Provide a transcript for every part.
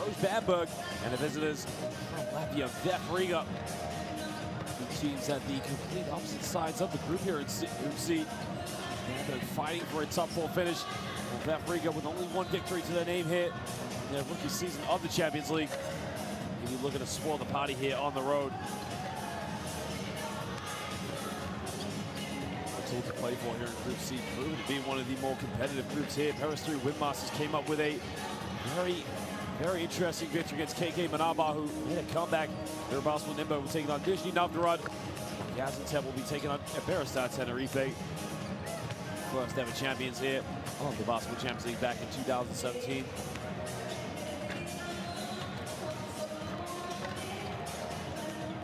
Brose Bamberg, and the visitors from Latvia, VEF Riga. Two teams at the complete opposite sides of the group here in Group C. Bamberg fighting for a top 4 finish. Well, VEF Riga with only one victory to their name here in their rookie season of the Champions League. Maybe looking to spoil the party here on the road. All to play for here in Group C, proving to be one of the more competitive groups here. Paris 3 Windmasters came up with a very interesting victory against KK Manaba, who made a comeback. Irabasov Nimba will be taking on Nizhny Novgorod. Gaziantep will be taking on Iberostar Tenerife. First ever champions here of the Basketball Champions League back in 2017.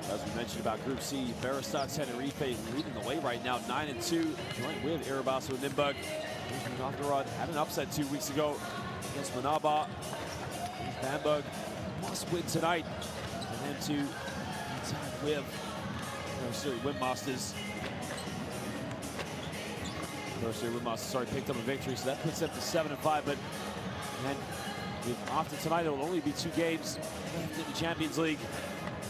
As we mentioned about Group C, Iberostar Tenerife leading the way right now, 9-2, joined with Irabasov Nimba. Nizhny Novgorod had an upset 2 weeks ago against Manaba. Bamberg must win tonight for them to be tied with Windmasters. Windmasters picked up a victory, so that puts them to 7-5. But after tonight, it will only be 2 games left in the Champions League.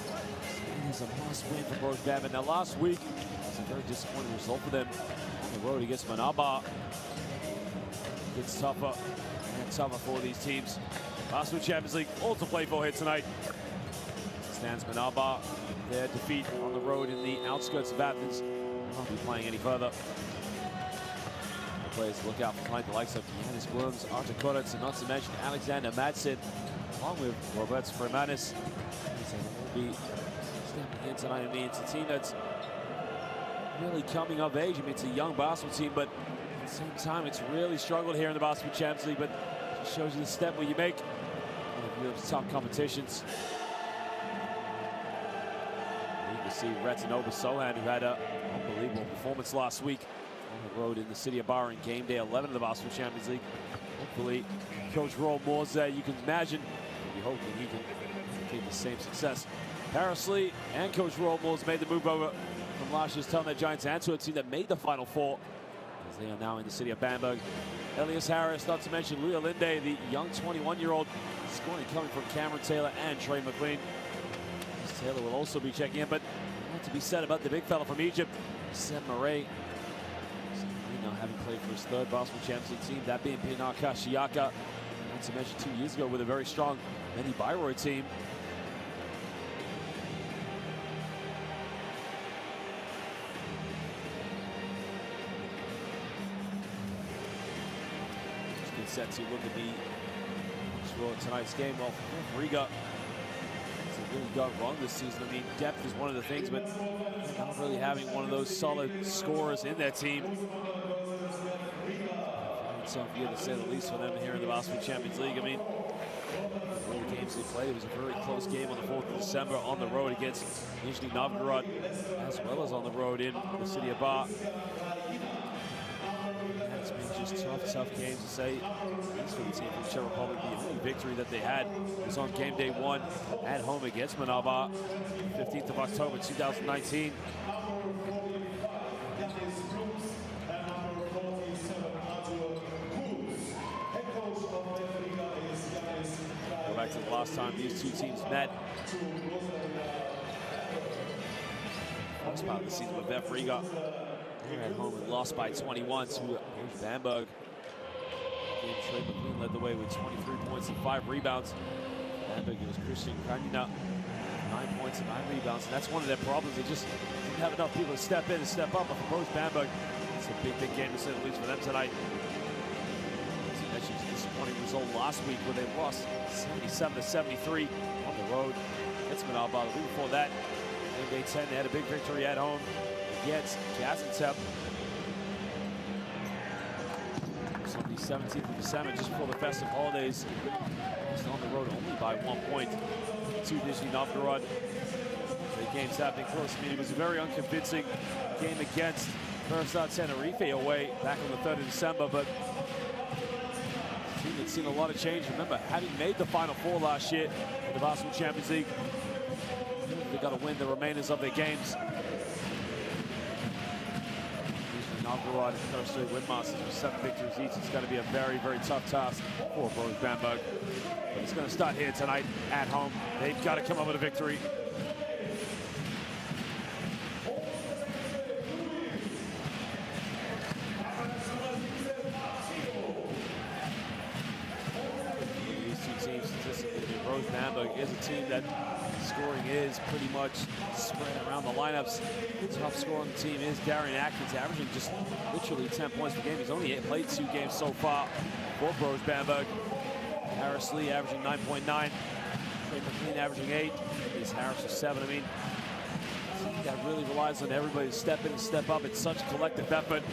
It is a must win for Brose Bamberg. Now, last week it was a very disappointing result for them on the road against Manaba. It gets tougher and tougher for these teams. Basketball Champions League, all to play for here tonight. Stands Manaba, their defeat on the road in the outskirts of Athens. They won't be playing any further. The players look out for tonight, the likes of Yanis Worms, Artur Korets, and not to mention Alexander Madsen, along with Roberts Fremanis. They will be stepping in tonight. I mean, it's a team that's really coming of age. I mean, it's a young basketball team, but at the same time, it's really struggled here in the Basketball Champions League. But it just shows you the step where you make one of Europe's top competitions. You can see Retinova Sohan, who had an unbelievable performance last week on the road in the city of Bar in game day 11 of the Basketball Champions League. Hopefully, Coach Roel Morze, you can imagine, we'll be hoping he can keep the same success. Paris Lee and Coach Roel Morze made the move over from last year's Telnet Giants to a team that made the Final Four, as they are now in the city of Bamberg. Elias Harris, not to mention Leah Linde, the young 21-year-old, scoring coming from Cameron Taylor and Trey McLean. Taylor will also be checking in, but not to be said about the big fella from Egypt, Seb Murray. Now having played for his 3rd Basketball Champions League team, that being Pinar Kashiaka. Not to mention 2 years ago with a very strong Mehdi Bayreuth team. Set to look at the score of tonight's game. Well, Riga has really got wrong this season. I mean, depth is one of the things, but not really having one of those solid scorers in that team. It's a tough year to say the least for them here in the Basketball Champions League. I mean, all the games they played, it was a very close game on the 4th of December on the road against Nizhny Novgorod, as well as on the road in the city of Bar. It's been just tough games to say. At least for the team from Czech Republic, the only victory that they had was on game day 1 at home against Manaba, 15th of October, 2019. Go back to the last time these 2 teams met. First part of the season with VEF Riga. Here at home and lost by 21 to Bamberg. Trey McLean led the way with 23 points and 5 rebounds. Bamberg, it was Christian Kranina, 9 points and 9 rebounds. And that's one of their problems. They just didn't have enough people to step in and step up. But for Brose Bamberg, it's a big game to say the least for them tonight. That's a disappointing result last week where they lost 77-73 on the road against Manaba. The week before that, game day 10, they had a big victory at home against Gaziantep. It was on the 17th of December, just before the festive holidays. Just on the road only by 1 point to Nizhny Novgorod. The games have been close. I mean, it was a very unconvincing game against Iberostar Tenerife away back on the 3rd of December, but the team had seen a lot of change. Remember, having made the Final Four last year in the Basketball Champions League, they've got to win the remainders of their games. Novgorod and first straight win masters with 7 victories each. It's going to be a very, very tough task for Brose Bamberg. But it's going to start here tonight at home. They've got to come up with a victory. These two teams statistically, Brose Bamberg is a team that scoring is pretty much spread around the lineups. The top scorer on the team is Darian Atkins, averaging just literally 10 points per game. He's only played 2 games so far for Brose Bamberg. Harris Lee averaging 9.9. Trey McLean averaging 8. He's Harris with 7. I mean, that really relies on everybody to step in and step up. It's such a collective effort.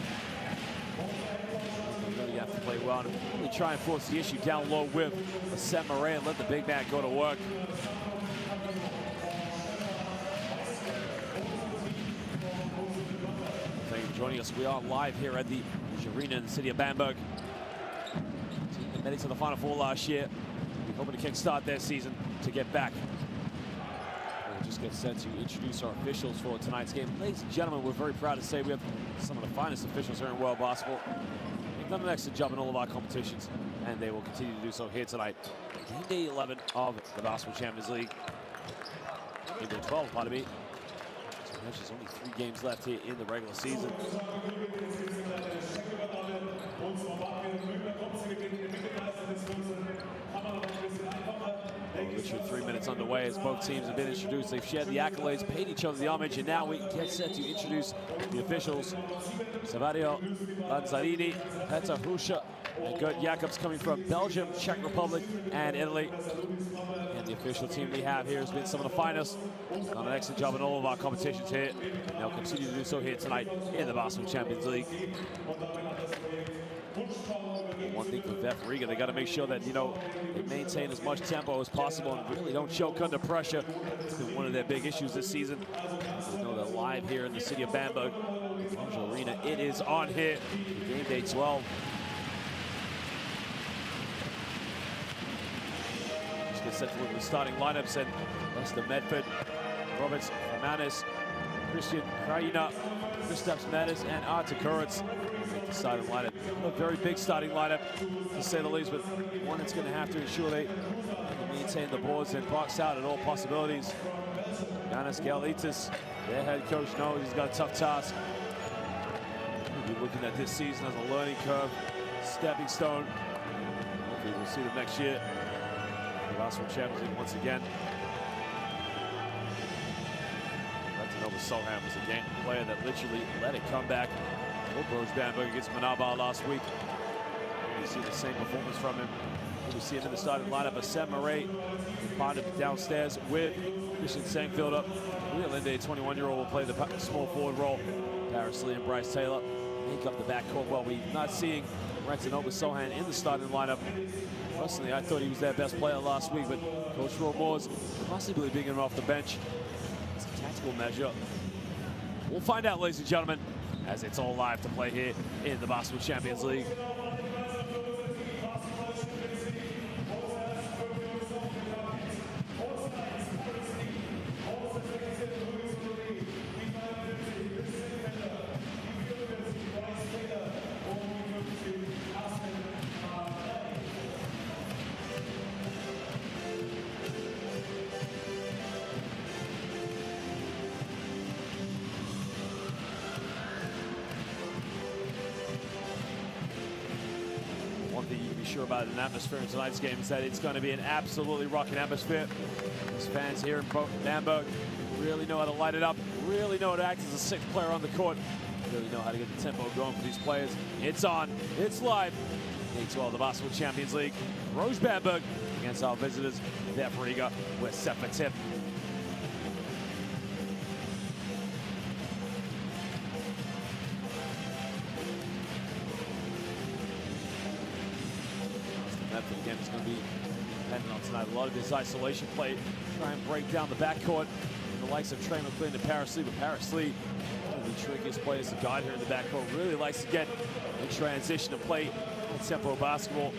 You really have to play well and really try and force the issue down low with Sam Murray and let the big man go to work. Thank you for joining us. We are live here at the arena in the city of Bamberg. Team that made it to the Final Four last year. We're hoping to kickstart their season to get back. We'll just get set to introduce our officials for tonight's game. Ladies and gentlemen, we're very proud to say we have some of the finest officials here in world basketball. They've done an excellent job in all of our competitions, and they will continue to do so here tonight. Game day 11 of the Basketball Champions League. Game day 12, pardon me. So there's only 3 games left here in the regular season. Literally 3 minutes underway as both teams have been introduced. They've shared the accolades, paid each other the homage, and now we get set to introduce the officials. Savario Lanzarini, Petar Husha, and Gert Jacobs coming from Belgium, Czech Republic, and Italy. And the official team we have here has been some of the finest. Done an excellent job in all of our competitions here. And they'll continue to do so here tonight in the Basketball Champions League. One thing for VEF Riga, they got to make sure that, you know, they maintain as much tempo as possible and really don't choke under pressure. It's been one of their big issues this season. You know, they're live here in the city of Bamberg. The arena, it is on here. Game day 12. Just get set to look at the starting lineups, and Lester Medford, Roberts Fernandez, Christian Krajina, Kristaps Metis, and Artur Kuritz. The starting lineup, a very big starting lineup to say the least, but one that's going to have to ensure they maintain the boards and box out at all possibilities. Yanis Galitis, their head coach, knows he's got a tough task. We'll be looking at this season as a learning curve, stepping stone. Hopefully we'll see them next year. The Basketball Champions League once again. Nova Solheim was a game player that literally let it come back. Brose Bamberg against Manaba last week. You see the same performance from him. We see him in the starting lineup. Sam Murray partnered downstairs with Christian Sangfielder. Will Linde, 21-year-old, will play the small forward role. Paris Lee and Bryce Taylor make up the backcourt while we're not seeing Renton Obersohan in the starting lineup. Personally, I thought he was their best player last week, but Coach Roy Moore's possibly bringing him off the bench. It's a tactical measure. We'll find out, ladies and gentlemen, as it's all live to play here in the Basketball Champions League. One thing you can be sure about an atmosphere in tonight's game is that it's going to be an absolutely rocking atmosphere. These fans here in Bamberg really know how to light it up, really know how to act as a sixth player on the court, really know how to get the tempo going for these players. It's on, it's live. Day 12 of the Basketball Champions League. Brose Bamberg against our visitors, VEF Riga. We're set for tip. Again, it's going to be dependent on tonight. A lot of his isolation play, try and break down the backcourt. The likes of Trey McLean and Paris Lee, but Paris Lee, one of the trickiest players to guide here in the backcourt, really likes to get in transition and play tempo basketball.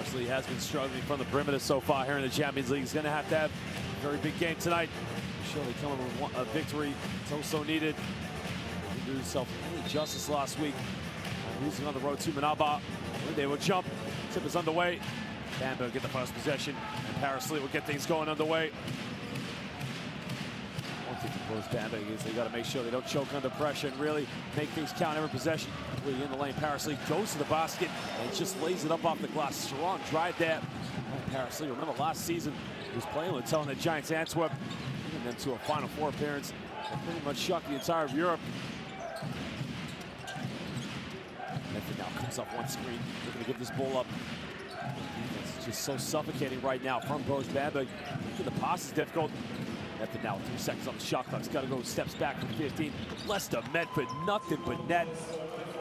Parsley has been struggling from the perimeter so far here in the Champions League. He's going to have a very big game tonight. Surely coming with a victory. It's so needed. He did himself any justice last week. Losing on the road to Manaba. They will jump. Tip is underway. Bamberg get the first possession. And Parsley will get things going underway. One thing for Brose Bamberg is they got to make sure they don't choke under pressure and really make things count every possession. Really in the lane, Parsley goes to the basket and just lays it up off the glass. Strong drive there. Parsley, remember last season, he was playing with telling the Giants Antwerp, and then to a Final Four appearance. They pretty much shocked the entire of Europe. Medford now comes up one screen, looking to give this ball up. It's just so suffocating right now from Brose Bamberg. The pass is difficult. Medford now 3 seconds on the shot clock. He's got to go steps back from 15. Lester Medford, nothing but net.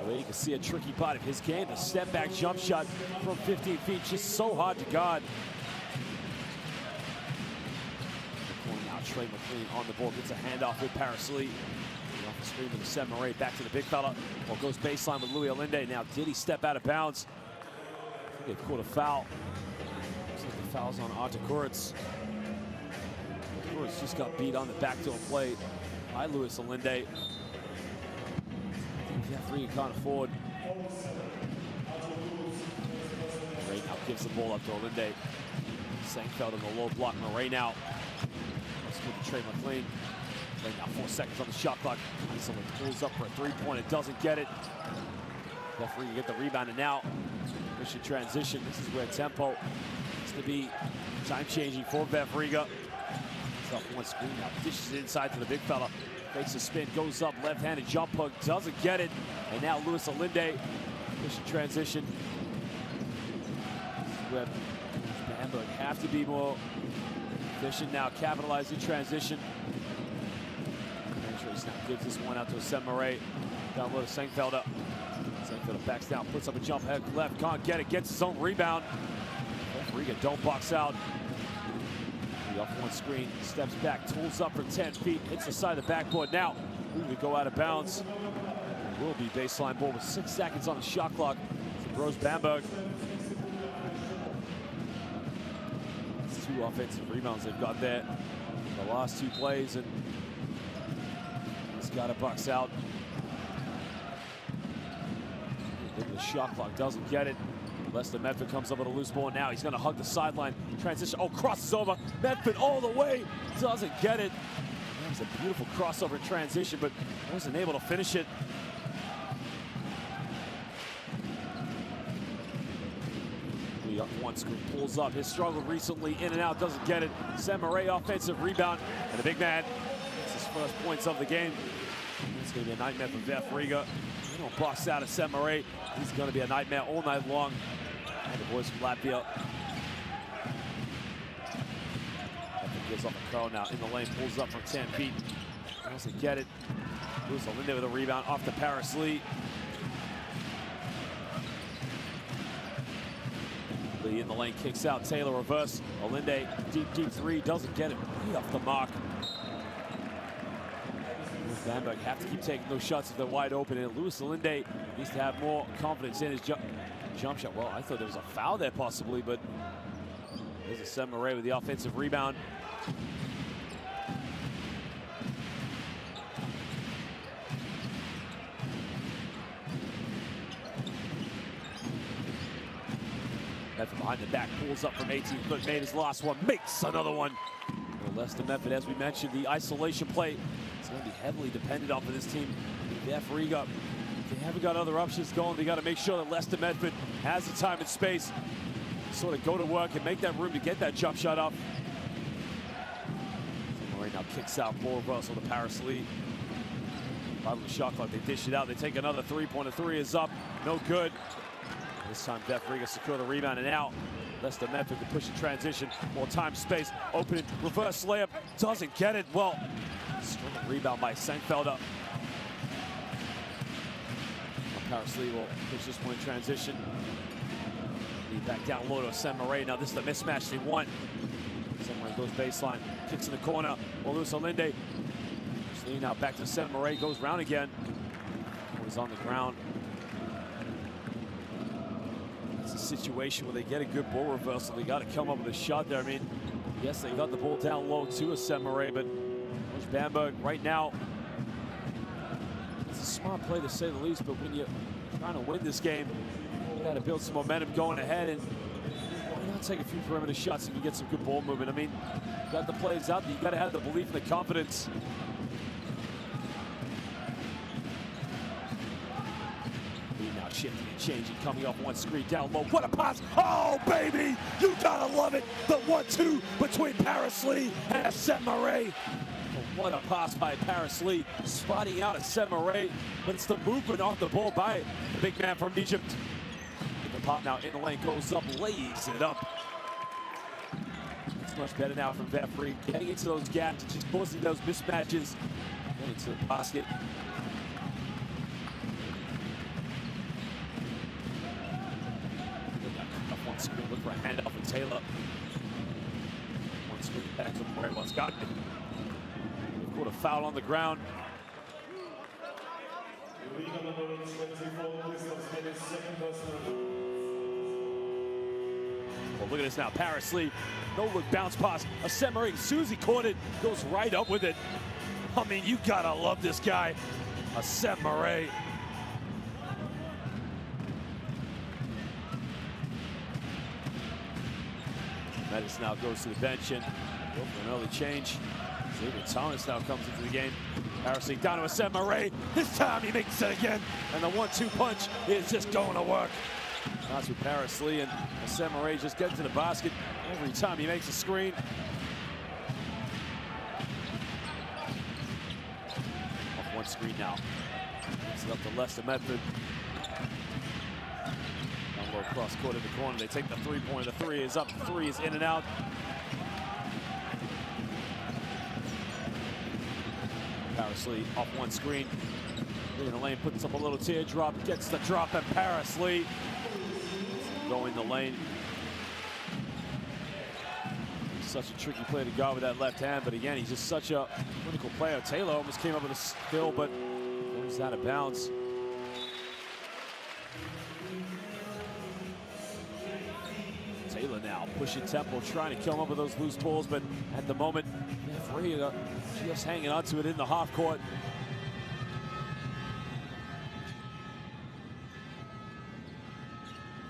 Well, you can see a tricky part of his game. The step back jump shot from 15 feet, just so hard to guard. Now Trey McLean on the ball, gets a handoff with Parsley. Off the screen with the 7 or 8, back to the big fella. Ball goes baseline with Louis Alinde. Now, did he step out of bounds? I think they caught a foul. Looks like the foul's on Artakuritz. Artakuritz just got beat on the backdoor play by Louis Alinde. VEF Riga can't afford. Ray now gives the ball up to Alinde. Sankfeld in the low block. Murray now. Let's go to Trey McLean. Now 4 seconds on the shot clock. Isolate pulls up for a 3-pointer, doesn't get it. VEF Riga get the rebound, and now mission transition. This is where tempo is to be time-changing for VEF Riga. It's off one screen now, dishes it inside to the big fella. Fakes a spin, goes up, left-handed jump hook, doesn't get it. And now Louis Alinde, mission transition. This is where Bamberg have to be more efficient now, capitalize in transition. Now gives this one out to a Semaray. Down low to Sankfelder. Sankfelder backs down, puts up a jump head left, can't get it, gets his own rebound. Riga don't box out. The off one screen, steps back, tools up for 10 feet, hits the side of the backboard. Now, moving to go out of bounds. It will be baseline ball with 6 seconds on the shot clock for Brose Bamberg. It's 2 offensive rebounds they've got there. The last 2 plays, and got a box out. The shot clock doesn't get it. Lester Medford comes up with a loose ball now. He's going to hug the sideline. Transition. Oh, crosses over. Medford all the way. Doesn't get it. That was a beautiful crossover transition, but wasn't able to finish it. Lee up one screen, pulls up. His struggle recently, in and out, doesn't get it. Semaray offensive rebound, and the big man gets his first points of the game. It's going to be a nightmare for VEF Riga. They don't box out of Semaray. He's going to be a nightmare all night long. And the boys from Latvia. Gives off a curl now in the lane, pulls up from 10 feet. Doesn't get it. Louis Alinde with a rebound off to Parsley. Lee in the lane, kicks out. Taylor reverse. Alinde, deep 3, doesn't get it. Right off the mark. Bamberg have to keep taking those shots if they're wide open, and Louis Alinde needs to have more confidence in his jump shot. Well, I thought there was a foul there possibly, but there's a Semaray with the offensive rebound. Medford behind the back, pulls up from 18 foot, made his last one, makes another one. Well, Lester Medford, as we mentioned, the isolation play is going to be heavily dependent on for this team. VEF Riga, if they haven't got other options going, they got to make sure that Lester Medford has the time and space to sort of go to work and make that room to get that jump shot up. Right now kicks out, ball reversal to Parsley. Bottom of the shot clock, they dish it out. They take another 3-pointer. 3 is up, no good. This time VEF Riga secure the rebound, and now Lester Medford can push the transition, more time, space, open it, reverse layup, doesn't get it. Well, strong rebound by Sankfelder. Parsley will push this one in transition. Lead back down low to Semaray. Now this is the mismatch they want. Semaray goes baseline, kicks in the corner. Louis Alinde. Lee now back to Semaray, goes round again. He's on the ground. a situation where they get a good ball reversal. They got to come up with a shot there. I mean, yes, they got the ball down low to a Samurai, but Brose Bamberg right now, it's a smart play to say the least, but when you're trying to win this game, you got to build some momentum going ahead, and why not take a few perimeter shots and you get some good ball movement? I mean, you got the plays out there. You got to have the belief and the confidence. Now shifting and changing, coming off one screen down low. What a pass! Oh, baby! You gotta love it! The 1-2 between Paris Lee and Samurai. What a pass by Paris Lee, spotting out Samurai, but it's the movement off the ball by the big man from Egypt. The pop now in the lane, goes up, lays it up. It's much better now from VEF Riga, getting into those gaps, just causing those mismatches. Getting to the basket. One screen, look for a handoff from Taylor. One screen back to where it was gotten it. We've caught a foul on the ground. Well, look at this now. Paris Lee, no look bounce pass. A Samurai, as soon as he caught it, goes right up with it. I mean, you gotta love this guy. A Samurai. Metis now goes to the bench and go for an early change. Xavier Thomas now comes into the game. Paris Lee down to a Samurai. This time he makes it again. And the 1-2 punch is just going to work. That's with Paris Lee, and Samurai just getting to the basket every time he makes a screen. Off one screen now. It's up to Lester Medford. Down low cross court in the corner. They take the three-pointer. The three is up. The three is in and out. Paris Lee off one screen. In the lane, puts up a little teardrop, gets the drop, and Paris Lee go in the lane. Such a tricky play to guard with that left hand, but again, he's just such a clinical player. Taylor almost came up with a steal, but goes out of bounds. Taylor now pushing tempo, trying to come up with those loose balls, but at the moment, VEF Riga just hanging on to it in the half court.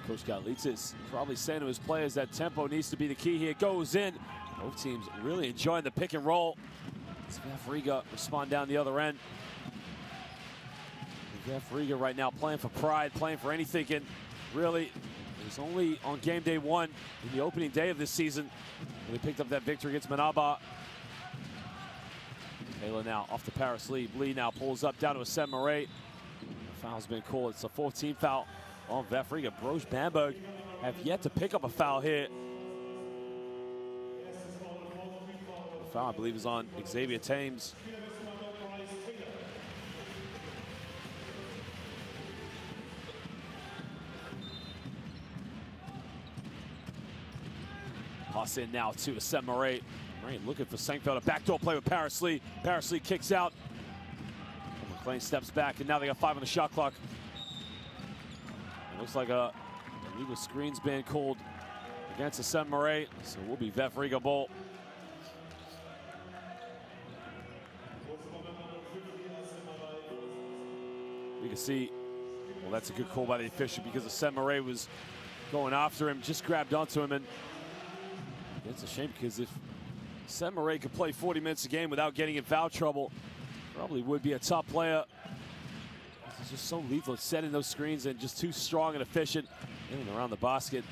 Coach Galitzis probably saying to his players that tempo needs to be the key here. Goes in. Both teams really enjoying the pick and roll. As VEF Riga respond down the other end. VEF Riga right now playing for pride, playing for anything, and really it was only on game day one in the opening day of this season when they picked up that victory against Manaba. Taylor now off to Paris Lee. Lee now pulls up down to a Samurai. Foul's been called. It's a 14 foul on VEF Riga. Brose Bamberg have yet to pick up a foul here. The foul, I believe, is on Xavier Thames. Pass in now to a Samurai. Looking for Senkfeld. A backdoor play with Paris Lee. Paris Lee kicks out. McLean steps back, and now they got 5 on the shot clock. It looks like a illegal screen's being called against the Samurai, so it will be VEF Riga ball. You can see, well, that's a good call by the official because the Samurai was going after him, just grabbed onto him, and it's a shame because if Samurai could play 40 minutes a game without getting in foul trouble, probably would be a top player. He's just so lethal, setting those screens and just too strong and efficient in and around the basket.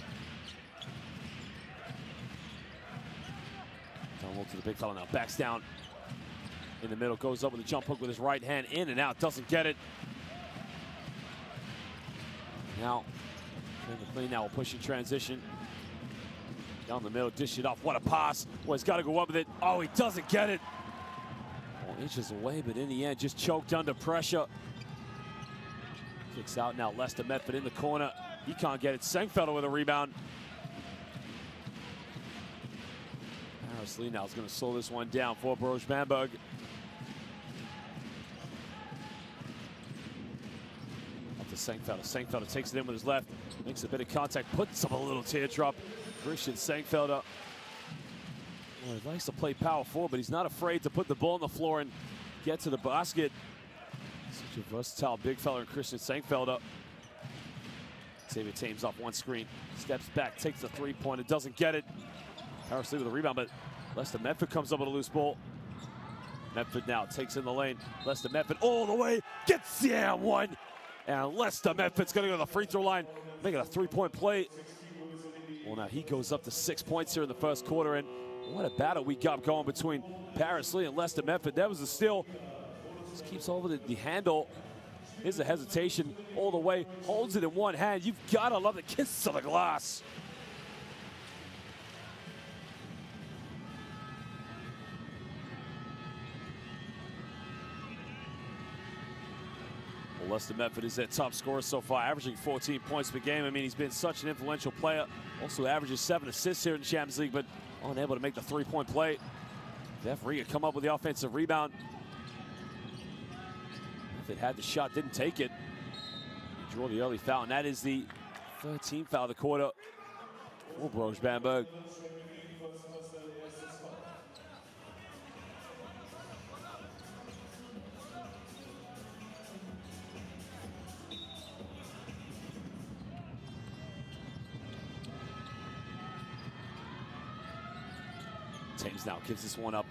Down low to the big fella now, backs down in the middle, goes up with a jump hook with his right hand, in and out, doesn't get it. Now, McLean now will push in transition. Down the middle, dish it off. What a pass. Well, he's got to go up with it. Oh, he doesn't get it. 4 inches away, but in the end, just choked under pressure. Kicks out now. Lester Medford in the corner. He can't get it. Senkfelder with a rebound. Paris Lee now is going to slow this one down for Brose Bamberg. Up to Sengfelder. Sengfelder takes it in with his left, makes a bit of contact, puts up a little teardrop. Christian Sengfelder, well, he likes to play power forward, but he's not afraid to put the ball on the floor and get to the basket. Such a versatile big fella in Christian Sengfelder. Xavier Thames off one screen, steps back, takes the three-pointer, doesn't get it. Paris Lee with a rebound, but Lester Medford comes up with a loose ball. Medford now takes in the lane. Lester Medford all the way, gets the and one. And Lester Medford's gonna go to the free throw line, making a three-point play. Well, now he goes up to 6 points here in the first quarter, and what a battle we got going between Paris Lee and Lester Medford. That was a steal. Just keeps over the handle. Here's a hesitation all the way, holds it in one hand. You've gotta love the kiss to the glass. Well, Lester Medford is their top scorer so far, averaging 14 points per game. I mean, he's been such an influential player. Also averages 7 assists here in the Champions League, but unable to make the three-point play. VEF Riga come up with the offensive rebound. If it had the shot, didn't take it. He drew the early foul, and that is the 13th foul of the quarter for Brose Bamberg. Thames now gives this one up.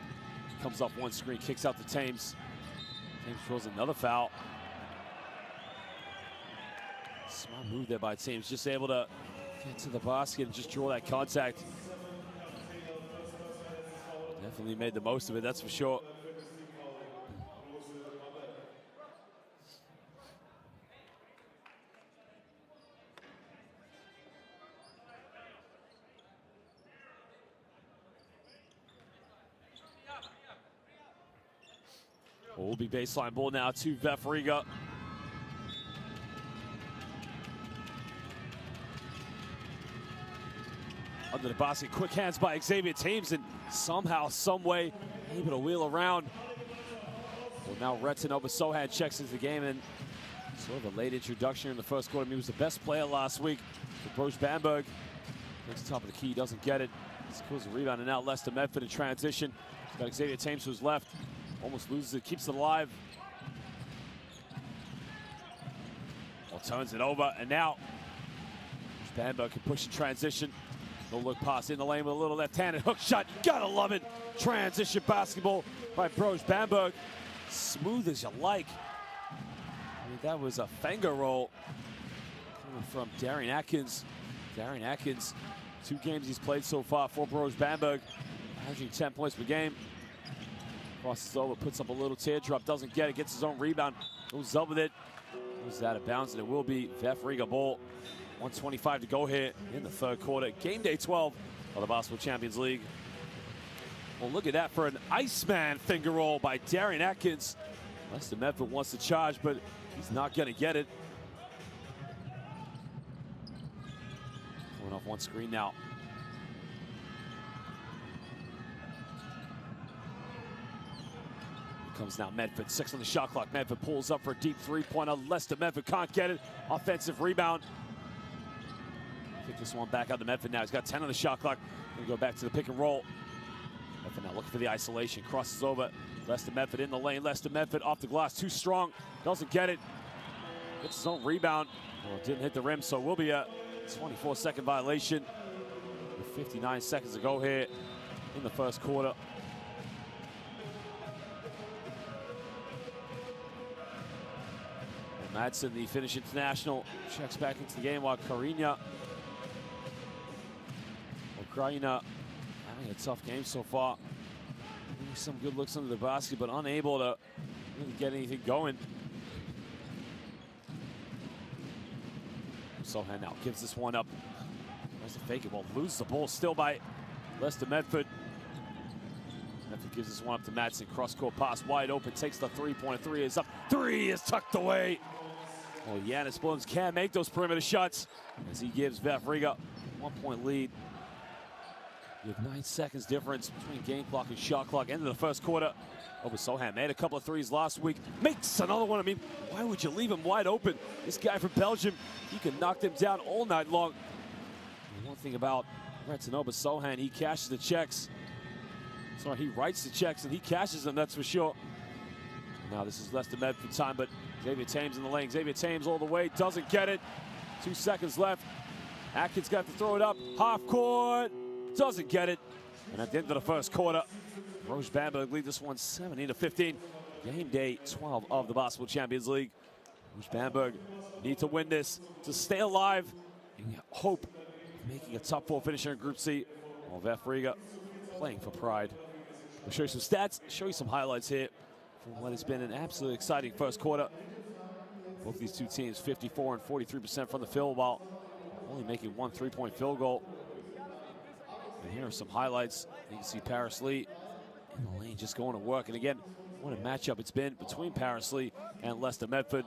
Comes off one screen, kicks out to Thames. Thames throws another foul. Smart move there by Thames, just able to get to the basket and just draw that contact. Definitely made the most of it, that's for sure. Will be baseline ball now to VEF Riga. Under the basket, quick hands by Xavier Thames, and somehow, some way, able to wheel around. Well, now Retton over Sohan checks into the game, and sort of a late introduction in the first quarter. I mean, he was the best player last week for Brose Bamberg. Takes the top of the key, doesn't get it. Scores a rebound, and now Lester Medford in transition. He's got Xavier Thames to his left. Almost loses it, keeps it alive. Well, turns it over, and now Bamberg can push in transition. No look pass in the lane with a little left-handed hook shot. You gotta love it. Transition basketball by Brose Bamberg. Smooth as you like. I mean, that was a finger roll coming from Darian Atkins. Darian Atkins, 2 games he's played so far for Brose Bamberg, averaging 10 points per game. Crosses over, puts up a little teardrop, doesn't get it, gets his own rebound, goes up with it, goes out of bounds, and it will be VEF Riga ball. 1:25 to go here in the third quarter. Game day 12 of the Basketball Champions League. Well, look at that for an Iceman finger roll by Darian Atkins. Lester Medford wants to charge, but he's not gonna get it. Going off one screen now. Comes now Medford, 6 on the shot clock. Medford pulls up for a deep three-pointer. Lester Medford can't get it. Offensive rebound. Kick this one back out to Medford now. He's got 10 on the shot clock. Gonna go back to the pick and roll. Medford now looking for the isolation. Crosses over. Lester Medford in the lane. Lester Medford off the glass, too strong. Doesn't get it. Gets his own rebound. Well, it didn't hit the rim, so it will be a 24-second violation. With 59 seconds to go here in the first quarter. Madsen, the Finnish international, checks back into the game while Ukraina having a tough game so far. Maybe some good looks under the basket, but unable to really get anything going. Sohan now gives this one up. Tries to fake it, well, loses the ball still by Lester Medford. Medford gives this one up to Madsen. Cross-court pass, wide open, takes the three-pointer. 3 is up, 3 is tucked away. Well, Giannis Blums can make those perimeter shots as he gives VEF Riga 1-point lead. You have 9 seconds difference between game clock and shot clock. End of the first quarter. Sohan made a couple of threes last week. Makes another one. I mean, why would you leave him wide open? This guy from Belgium, he can knock them down all night long. And one thing about Sohan, he cashes the checks. Sorry, he writes the checks and he cashes them, that's for sure. Now this is Lester Medford time, but Xavier Thames in the lane. Xavier Thames all the way, doesn't get it. 2 seconds left. Atkins got to throw it up. Half court, doesn't get it. And at the end of the first quarter, Brose Bamberg lead this one 17-15. Game day 12 of the Basketball Champions League. Brose Bamberg need to win this to stay alive and hope of making a top 4 finisher in Group C. While VEF Riga playing for pride. We'll show you some stats, show you some highlights here from what has been an absolutely exciting first quarter. Both these two teams 54 and 43% from the field, while only making 1 3-point field goal. And here are some highlights. You can see Paris Lee in the lane just going to work. And again, what a matchup it's been between Paris Lee and Lester Medford.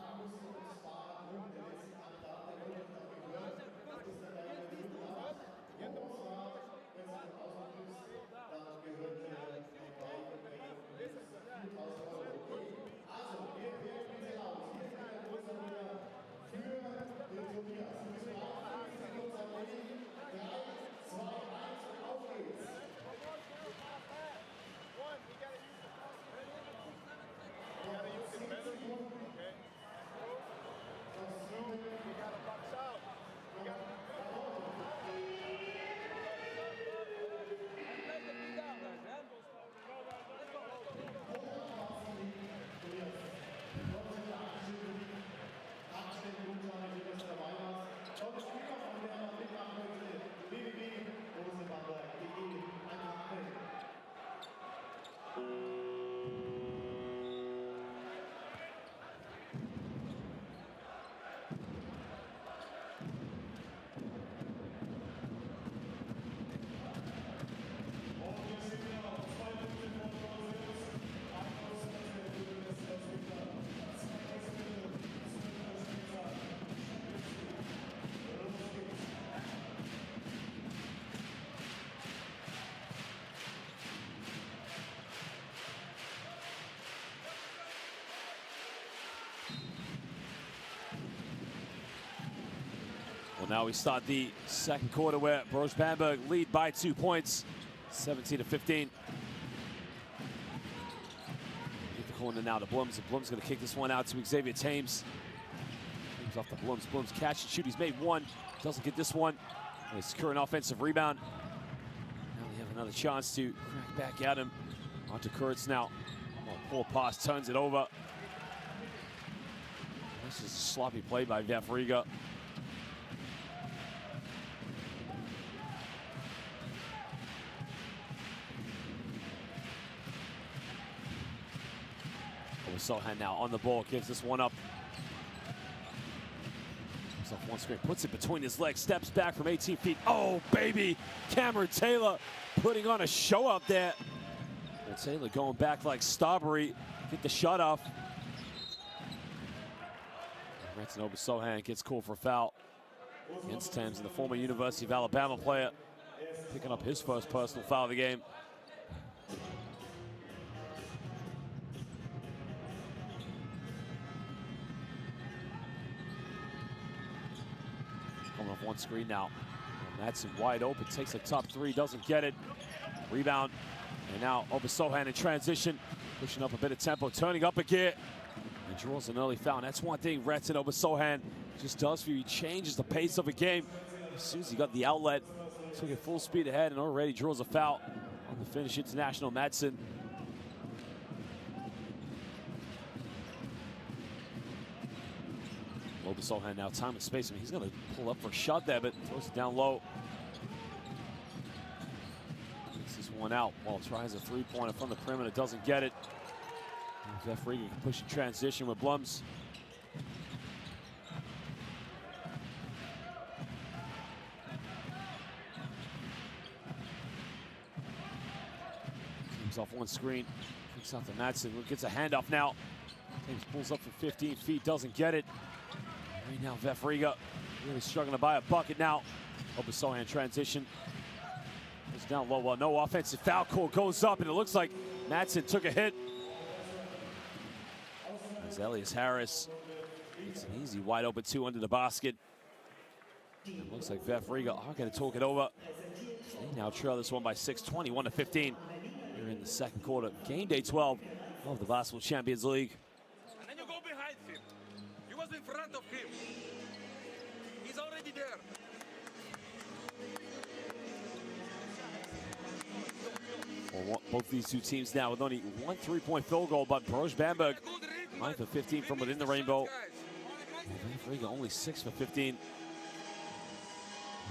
Well, now we start the second quarter where Brose Bamberg lead by 2 points, 17-15. Hit the corner now to Blums, and Blums going to kick this one out to Xavier Thames. Thames off the Blums. Blums catch and shoot. He's made one. Doesn't get this one. They secure an offensive rebound. Now we have another chance to crack back at him. Onto Kurtz now. Oh, poor pass, turns it over. This is a sloppy play by VEF Riga. Sohan now on the ball, gives this one up. Comes off one screen, puts it between his legs, steps back from 18 feet. Oh, baby! Cameron Taylor putting on a show up there. And Taylor going back like Starbury, get the shot off. Sohan gets called for a foul against Thames, and the former University of Alabama player picking up his first personal foul of the game. Coming off one screen now. Madsen wide open, takes a top three, doesn't get it. Rebound, and now Sohan in transition, pushing up a bit of tempo, turning up a gear, and draws an early foul. And that's one thing Sohan just does for you. He changes the pace of a game. As soon as he got the outlet, took it full speed ahead and already draws a foul on the Finnish international Madsen. Sohan now, time and space. I mean, he's going to pull up for a shot there, but throws it down low. Gets this one out while tries a three-pointer from the perimeter, doesn't get it. VEF Riga can push in transition with Blums. Comes off one screen, kicks out to Madsen, who gets a handoff now. Thames pulls up from 15 feet, doesn't get it. Right now, VEF Riga really struggling to buy a bucket now. Sohan transition. It's down low. Well, no offensive foul call goes up, and it looks like Madsen took a hit. As Elias Harris gets an easy wide open 2 under the basket. It looks like VEF Riga are going to talk it over. They now trail this one by 6, 21-15. Here in the second quarter, game day 12 of the Basketball Champions League. And then you go behind him. You was in front of him. He's already there. Well, both these two teams now with only one 3-point field goal, but Brose Bamberg 9 for 15 from within the rainbow. VEF Riga only 6 for 15.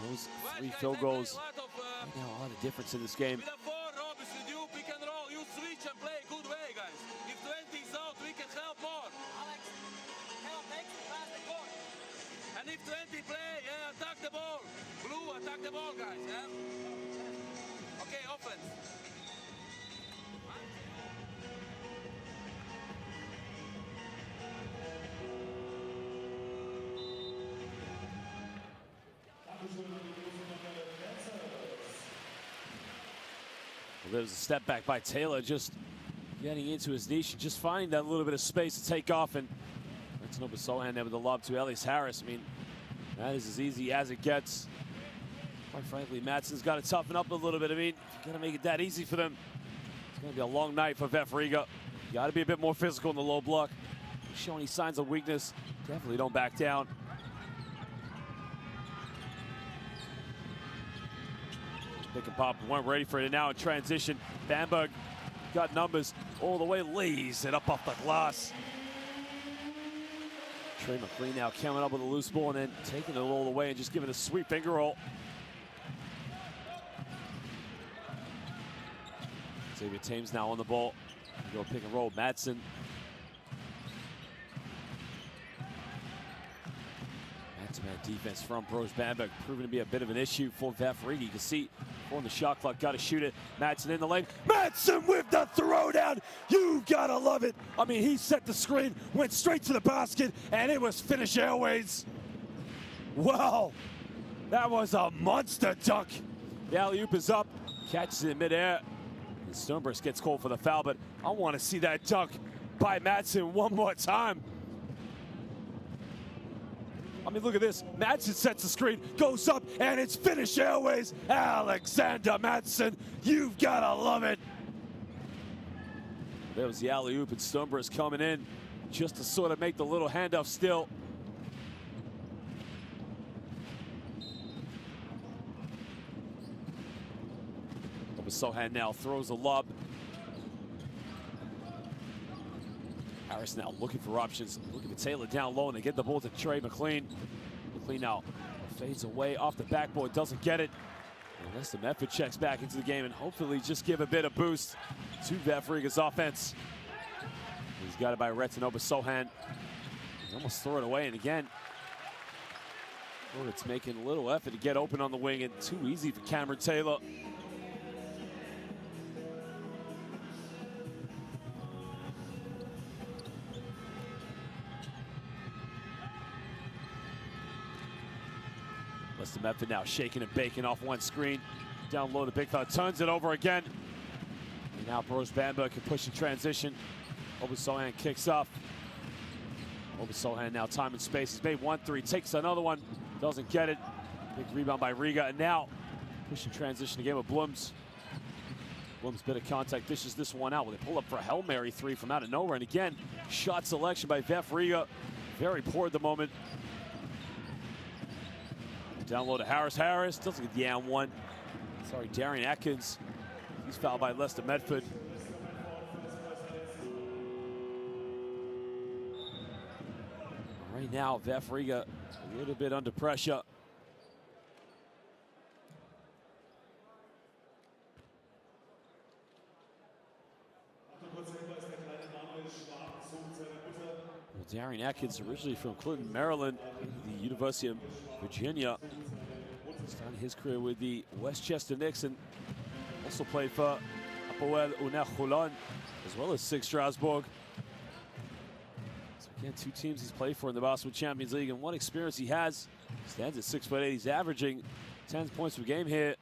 Those 3 field goals right now are the difference in this game. With a 4, obviously, you pick and roll, you switch and play good way, guys. If 20 is out, we can help more. Alex, help, make it pass the court. And if 20 play, yeah, attack the ball. Blue, attack the ball, guys, yeah? Okay, offense. Well, there's a step back by Taylor, just getting into his niche, just finding that little bit of space to take off, and that's an open Sohan there with the lob to Elias Harris. I mean, that is as easy as it gets. Quite frankly, Madsen's got to toughen up a little bit. I mean, if you're going to make it that easy for them, it's going to be a long night for VEF Riga. You got to be a bit more physical in the low block. Showing any signs of weakness, definitely don't back down. Pick and pop, weren't ready for it, and now in transition, Bamberg got numbers all the way, lays it up off the glass. Trey McLean now coming up with a loose ball and then taking it all the way and just giving a sweet finger roll. Xavier Thames now on the ball. Go pick and roll, Madsen. Man defense from Brose Bamberg, proving to be a bit of an issue for VEF Riga. You can see on the shot clock, got to shoot it. Madsen in the lane. Madsen with the throwdown. You gotta love it. I mean, he set the screen, went straight to the basket, and it was finish airways. Wow, that was a monster dunk. The alley-oop is up, catches it in midair. And Stonebrust gets called for the foul, but I want to see that dunk by Madsen one more time. I mean, look at this. Madsen sets the screen, goes up, and it's finish airways. Alexander Madsen, you've got to love it. There was the alley-oop, and Stonebrust coming in just to sort of make the little handoff still. Sohan now throws a lob. Harris now looking for options, looking to Taylor down low, and they get the ball to Trey McLean. McLean now fades away off the backboard, doesn't get it. Unless the Medford checks back into the game and hopefully just give a bit of boost to VEF Riga's offense. He's got it by Retinoba Sohan. He almost threw it away, and again, it's making a little effort to get open on the wing, and too easy for Cameron Taylor. Lester Medford now shaking and baking off one screen. Down low to Big Fella, turns it over again. And now Brose Bamberg can push in transition. Sohan kicks off. Sohan now time and space. He's made 1-3, takes another one, doesn't get it. Big rebound by Riga, and now pushing transition again with Blums. Blums bit of contact, dishes this one out. They pull up for a Hail Mary 3 from out of nowhere. And again, shot selection by VEF Riga. Very poor at the moment. Down low to Harris. Harris doesn't get the and one. Sorry, Darian Atkins. He's fouled by Lester Medford. Right now, VEF Riga a little bit under pressure. Well, Darian Atkins, originally from Clinton, Maryland, the University of Virginia. Started his career with the Westchester Knicks and also played for Hapoel Unech as well as SIG Strasbourg. So again, two teams he's played for in the Basketball Champions League, and one experience he has. Stands at 6'8". He's averaging 10 points per game here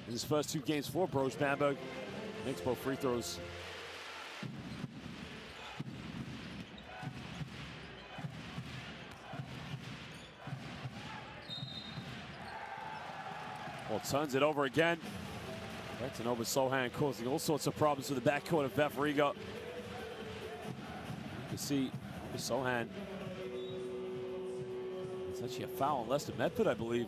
in his first 2 games for Brose Bamberg. Makes both free throws. Well, turns it over again. Breton over Sohan, causing all sorts of problems with the backcourt of VEF Riga. You can see Sohan. It's actually a foul on Lester Medford, I believe.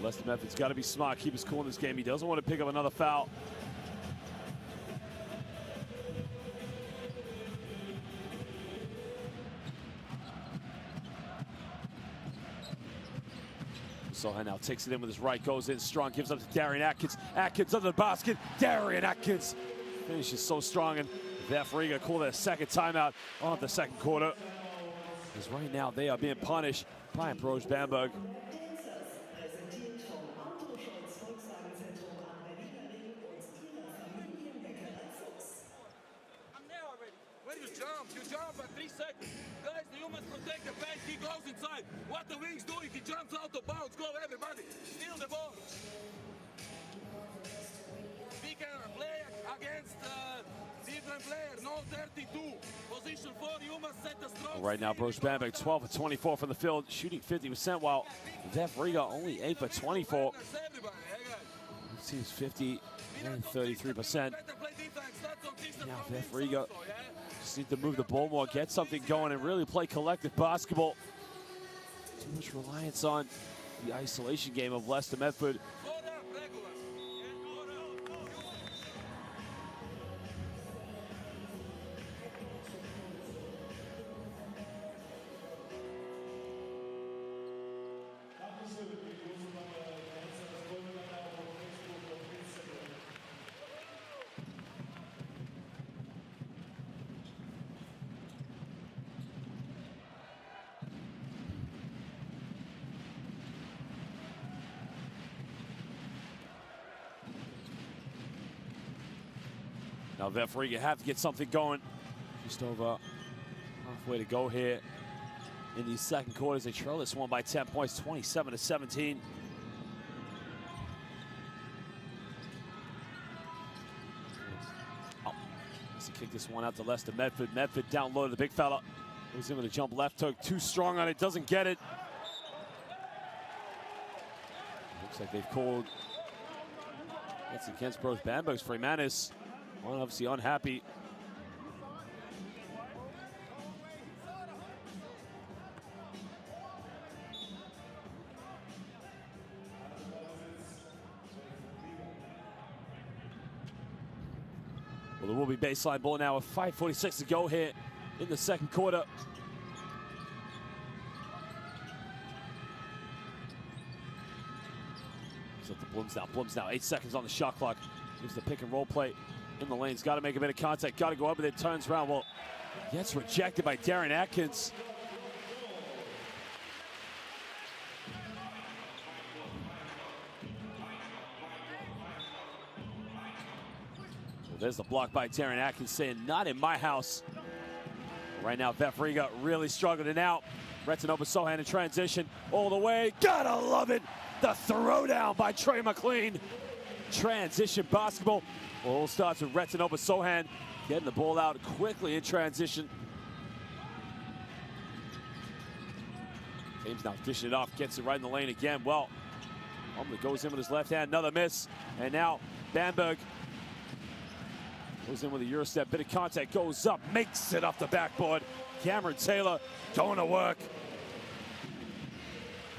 Lester Medford's got to be smart, keep his cool in this game. He doesn't want to pick up another foul. Sohan now takes it in with his right, goes in strong, gives up to Darian Atkins. Atkins under the basket. Darian Atkins finishes so strong, and VEF Riga call their second timeout on the second quarter. Because right now they are being punished by Brose Bamberg. When you jump at 3 seconds. Guys, you must protect the paint. He goes inside. What the wings do if he jumps out of bounds? Go, everybody. Steal the ball. We can play against different players. No 32. Position 4, you must set the stroke. Right now, Brose Bamberg 12 for 24 from the field, shooting 50%, while VEF Riga only 8 for 24. Seems 50 and 33%. Now VEF Riga just need to move the ball more, get something going, and really play collective basketball. Too much reliance on the isolation game of Lester Medford. Now VEF Riga have to get something going. Just over halfway to go here in the second quarters. They trail this one by 10 points, 27-17. Oh, has to kick this one out to Lester Medford. Medford down low to the big fella. Goes in with a jump left hook, too strong on it, doesn't get it. Looks like they've called. That's against Brose Bamberg's Freemanis. Well, obviously unhappy. Well, there will be baseline ball now with 5:46 to go here in the second quarter. It's up to Blums now. Blums now, 8 seconds on the shot clock. Gives the pick and roll play in the lanes. Got to make a bit of contact. Got to go up with it. Turns around. Well, gets rejected by Darian Atkins. So there's the block by Darian Atkins saying, not in my house. Right now, VEF Riga really struggling out. Breton over Sohan in transition all the way. Gotta love it. The throwdown by Trey McLean. Transition basketball. Well, it starts with Breton over Sohan getting the ball out quickly in transition. James now dishing it off, gets it right in the lane again. Well, Humble goes in with his left hand, another miss. And now Bamberg goes in with a Euro step, bit of contact, goes up, makes it off the backboard. Cameron Taylor going to work.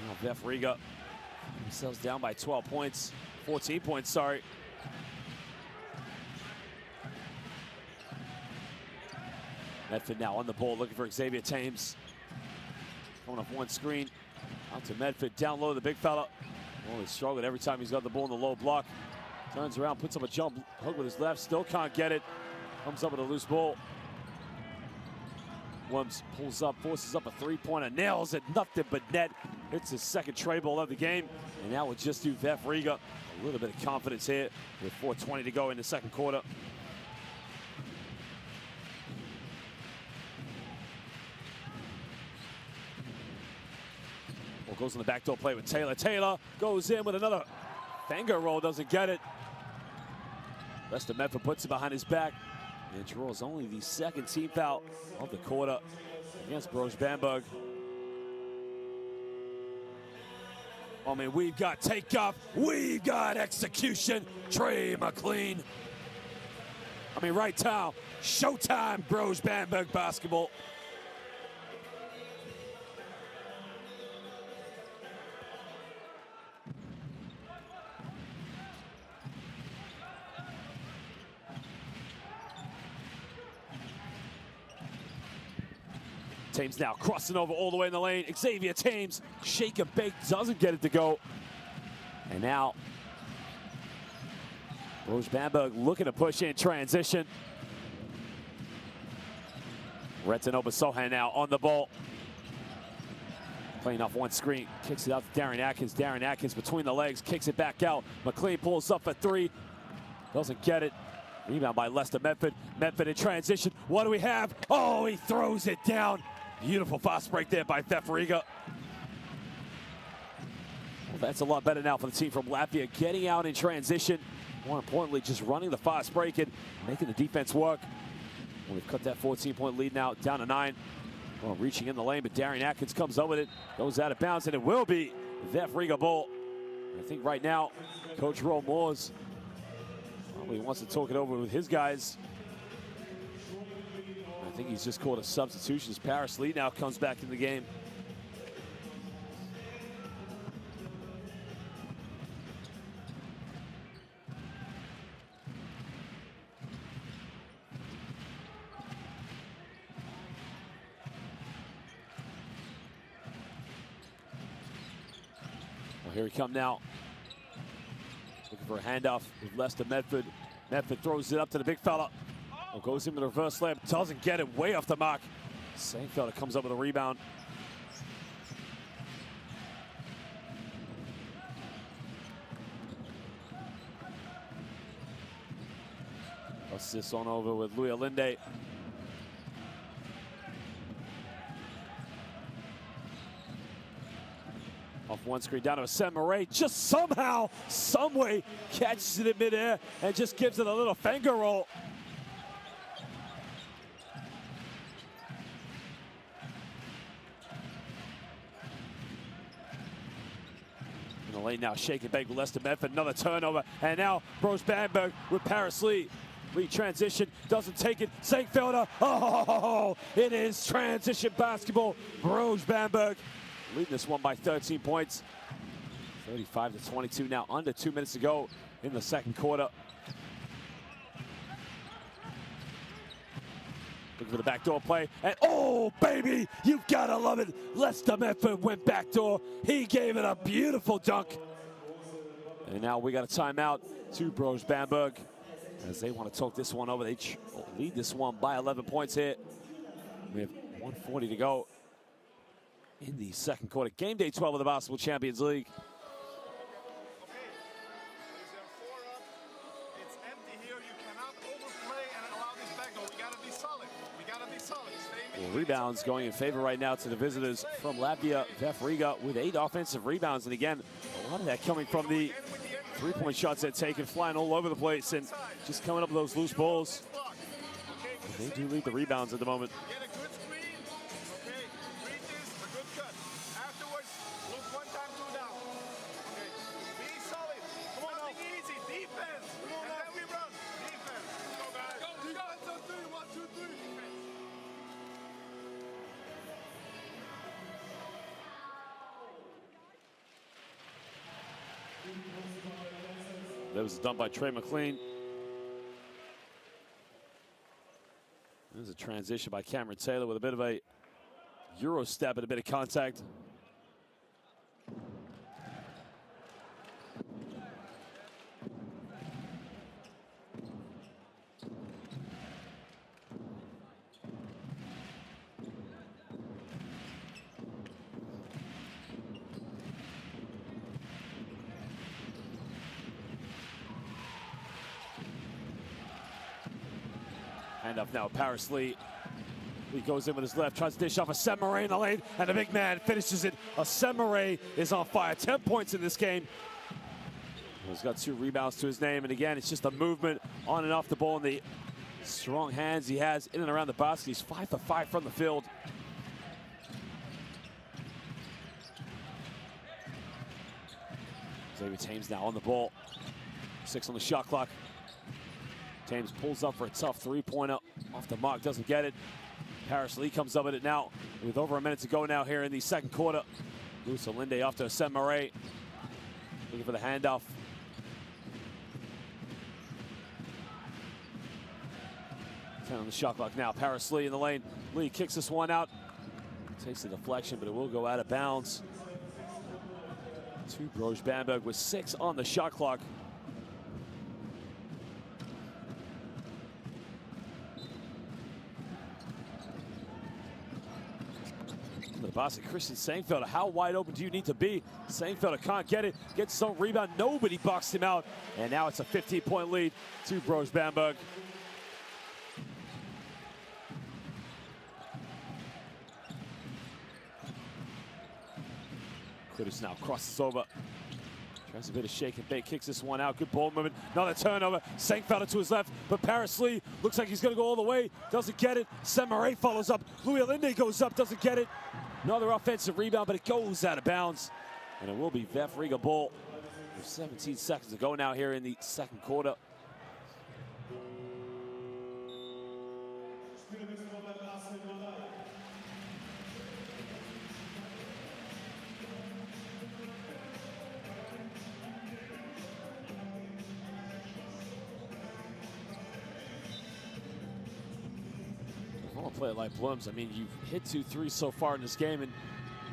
Now VEF Riga themselves down by 12 points, 14 points, sorry. Medford now on the ball, looking for Xavier Thames. Coming off one screen, out to Medford, down low, the big fella. Oh, he's struggled every time he's got the ball in the low block. Turns around, puts up a jump hook with his left, still can't get it. Comes up with a loose ball. Worms pulls up, forces up a three-pointer, nails it, nothing but net. Hits his second tray ball of the game. And now we'll just do VEF Riga. A little bit of confidence here with 4:20 to go in the second quarter. Well, goes on the backdoor play with Taylor. Taylor goes in with another finger roll, doesn't get it. Lester Medford puts it behind his back and draws only the second team foul of the quarter against Brose Bamberg. I mean, we've got takeoff, we've got execution, Trey McLean. I mean, right now, showtime, Brose Bamberg basketball. Thames now crossing over all the way in the lane. Xavier Thames, shake and bake, doesn't get it to go. And now, Brose Bamberg looking to push in transition. Retinoba Sohan now on the ball. Playing off one screen, kicks it out to Darren Atkins. Darren Atkins between the legs, kicks it back out. McLean pulls up for three, doesn't get it. Rebound by Lester Medford. Medford in transition. What do we have? Oh, he throws it down. Beautiful fast break there by VEF Riga. Well, that's a lot better now for the team from Latvia. Getting out in transition. More importantly, just running the fast break and making the defense work. Well, we've cut that 14-point lead now down to 9. Well, reaching in the lane, but Darren Atkins comes up with it. Goes out of bounds, and it will be VEF Riga ball. I think right now, Coach Ro Moores probably wants to talk it over with his guys. I think he's just called a substitution as Paris Lee now comes back in the game. Well, here he comes now. Looking for a handoff with Lester Medford. Medford throws it up to the big fella. Well, goes in with a reverse slam, doesn't get it, way off the mark. Seinfelder comes up with a rebound. Assist on over with Louis Alinde. Off one screen down to Sam Murray, just somehow, some way catches it in midair and just gives it a little finger roll. In the lane now, shake and bake with Lester Medford, another turnover, and now Brose Bamberg with Paris Lee. Lee transition, doesn't take it, Seinfelder, oh, it is transition basketball. Brose Bamberg leading this one by 13 points. 35-22 now, under 2 minutes to go in the second quarter. Looking for the backdoor play, and oh, baby, you've gotta love it. Lester Medford went backdoor. He gave it a beautiful dunk. And now we got a timeout to Brose Bamberg as they want to talk this one over. They lead this one by 11 points here. We have 1:40 to go in the second quarter. Game day 12 of the Basketball Champions League. Well, rebounds going in favor right now to the visitors from Latvia, VEF Riga, with 8 offensive rebounds. And again, a lot of that coming from the three-point shots they're taking, flying all over the place and just coming up with those loose balls. They do lead the rebounds at the moment. That was done by Trey McLean. There's a transition by Cameron Taylor with a bit of a Euro step and a bit of contact. Hand up now, Paris Lee. He goes in with his left, tries to dish off a Semaray in the lane, and the big man finishes it. A Semaray is on fire. 10 points in this game. He's got 2 rebounds to his name, and again, it's just the movement on and off the ball and the strong hands he has in and around the basket. He's 5 for 5 from the field. Xavier Thames now on the ball. 6 on the shot clock. Thames pulls up for a tough 3-pointer. Off the mark, doesn't get it. Paris Lee comes up with it now with over a minute to go now here in the second quarter. Luis Olinde off to Semaray. Looking for the handoff. On the shot clock now. Paris Lee in the lane. Lee kicks this one out. Takes the deflection, but it will go out of bounds. To Brose Bamberg with 6 on the shot clock. The basket, Christian Sangfelder. How wide open do you need to be? Sangfelder can't get it. Gets his own rebound. Nobody boxed him out. And now it's a 15-point lead to Brose Bamberg. Kudus now crosses over. Tries a bit of shake and bake, kicks this one out. Good ball movement. Another turnover. Sangfelder to his left, but Paris Lee looks like he's going to go all the way. Doesn't get it. Semaray follows up. Louis Olinde goes up, doesn't get it. Another offensive rebound, but it goes out of bounds. And it will be VEF Riga ball. With 17 seconds to go now here in the second quarter. Play it like Blooms. I mean, you've hit 2 threes so far in this game, and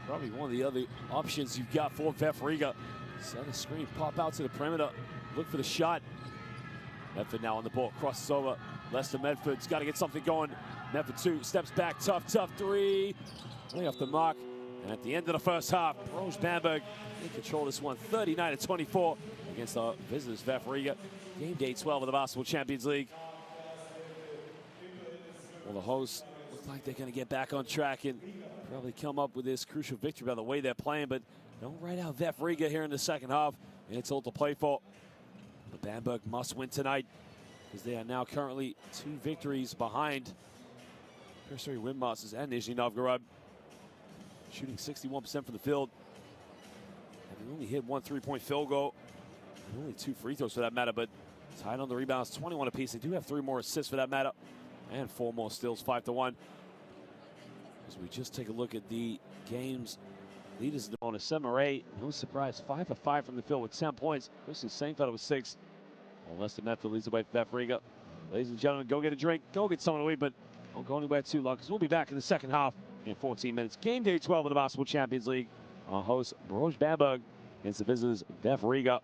probably one of the other options you've got for VEF Riga. Set a screen, pop out to the perimeter, look for the shot. Medford now on the ball, crosses over. Lester Medford's got to get something going. Medford 2 steps back, tough 3. Way off the mark. And at the end of the first half, Brose Bamberg in control of this one, 39-24 against the visitors, VEF Riga. Game day 12 of the Basketball Champions League. Well, the hosts look like they're going to get back on track and probably come up with this crucial victory by the way they're playing, but don't write out VEF Riga here in the second half. And it's all to play for. But Bamberg must win tonight because they are now currently 2 victories behind Persery Windmasters and Nizhny Novgorod. Shooting 61% from the field. And we only hit 1 3-point field goal. And only 2 free throws for that matter, but tied on the rebounds, 21 apiece. They do have 3 more assists for that matter. And 4 more steals, 5-1. As we just take a look at the game's leaders on a Semaray, no surprise, 5 for 5 from the field with 10 points. Christian Sangfelder with 6. Well, Lester Medford leads the way for VEF Riga. Ladies and gentlemen, go get a drink, go get something to eat, but don't go anywhere too long because we'll be back in the second half in 14 minutes. Game day 12 of the Basketball Champions League. Our host, Brose Bamberg, against the visitors, VEF Riga.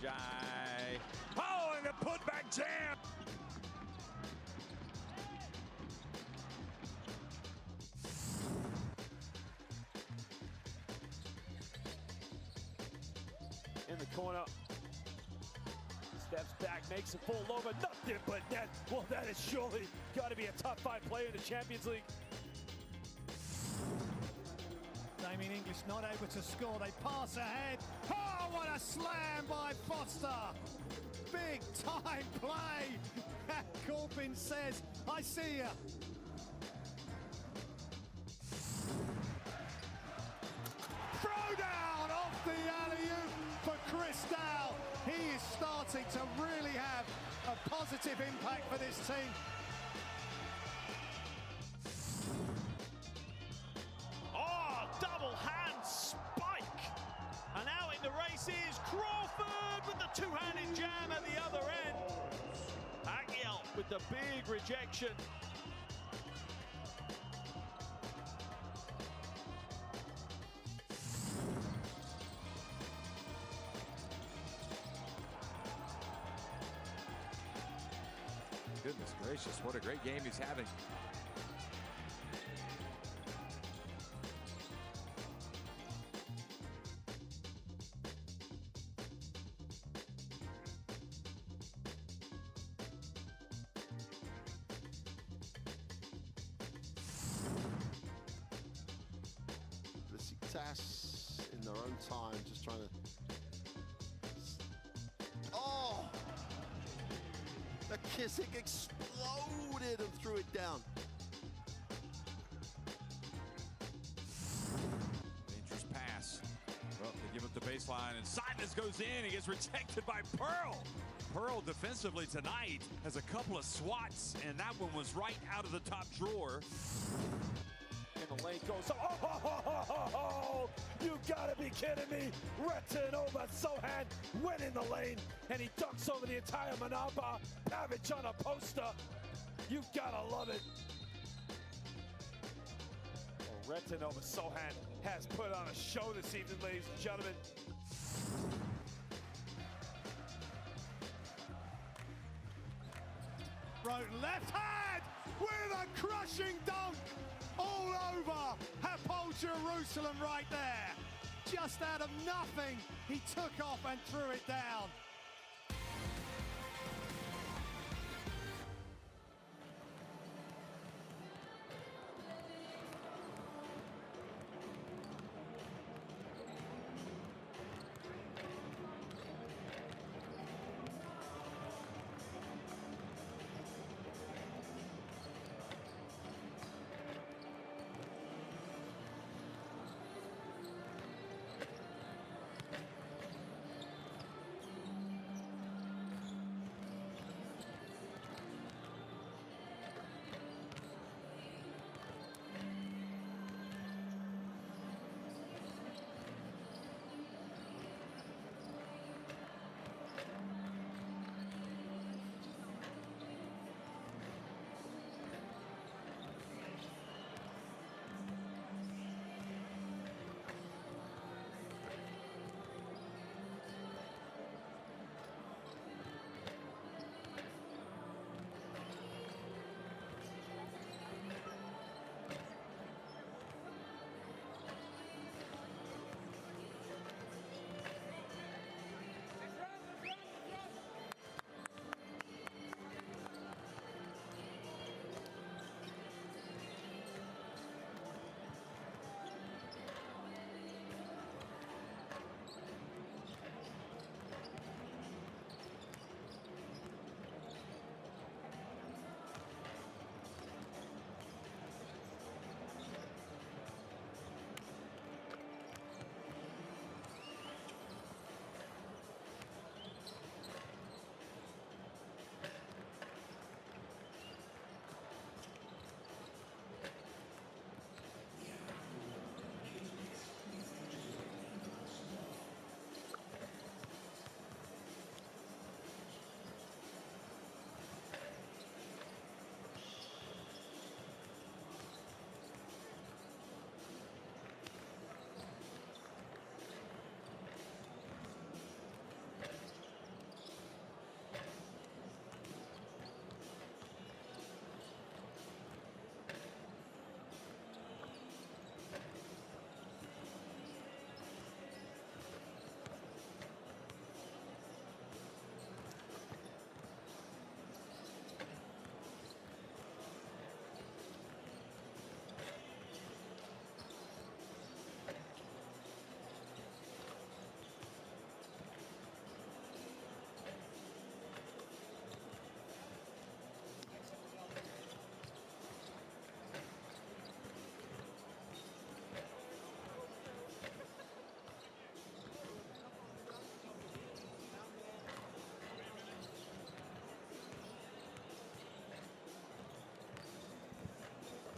Jai. Oh, and a putback jam. In the corner. Steps back, makes a full over, nothing but net. Well, that is surely got to be a top 5 player in the Champions League. Damien English not able to score. They pass ahead. Oh, what a slam by Foster. Big time play. Corbin says, I see ya. Throw down off the alley-oop for Chris Dow. He is starting to really have a positive impact for this team. Oh, double hand spike. And out in the race is Crawford with the two-handed jam at the other end. Agiel with the big rejection. Goodness gracious, what a great game he's having. Besiktas in their own time, just trying to... Oh! The Kissick exploded and threw it down. Dangerous pass. Well, they give up the baseline, and Silas goes in. He gets rejected by Pearl. Pearl defensively tonight has a couple of swats, and that one was right out of the top drawer. And the lane goes, oh, you gotta be kidding me. Retin over Sohan, winning the lane, and he dunks over the entire Manaba. Pavic on a poster. You gotta love it. Well, Retin over Sohan has put on a show this evening, ladies and gentlemen. Roten left hand with a crushing dunk all over Hapoel Jerusalem right there. Just out of nothing, he took off and threw it down.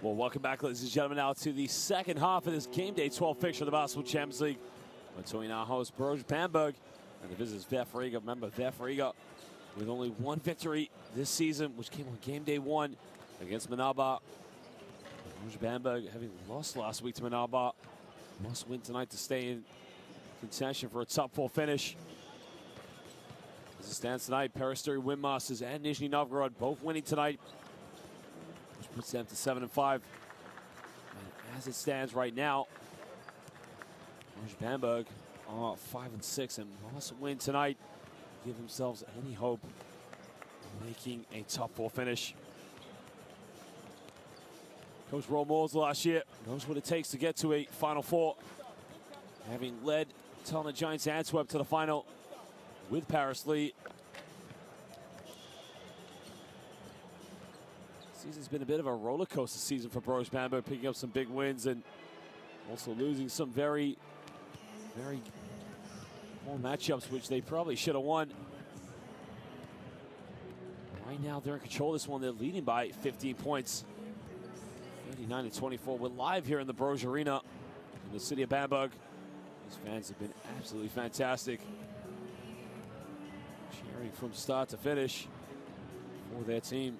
Well, welcome back, ladies and gentlemen, now to the second half of this game day 12 fixture of the Basketball Champions League. Between our host, Brose Bamberg, and the visitors, VEF Riga. Remember, VEF Riga with only one victory this season, which came on game day 1 against Manaba. Brose Bamberg, having lost last week to Manaba, must win tonight to stay in contention for a top 4 finish. As it stands tonight, Peristeri Windmasters and Nizhny Novgorod both winning tonight, which puts them to 7-5. And as it stands right now, Brose Bamberg are 5-6 and must win tonight to give themselves any hope of making a top 4 finish. Coach Roll Moores last year knows what it takes to get to a Final Four, having led Telna Giants Antwerp to the final with Paris Lee. Season's been a bit of a roller coaster season for Brose Bamberg, picking up some big wins and also losing some very more matchups which they probably should have won. Right now they're in control of this one. They're leading by 15 points, 39-24. We're live here in the Brose Arena in the city of Bamberg. These fans have been absolutely fantastic, cheering from start to finish for their team.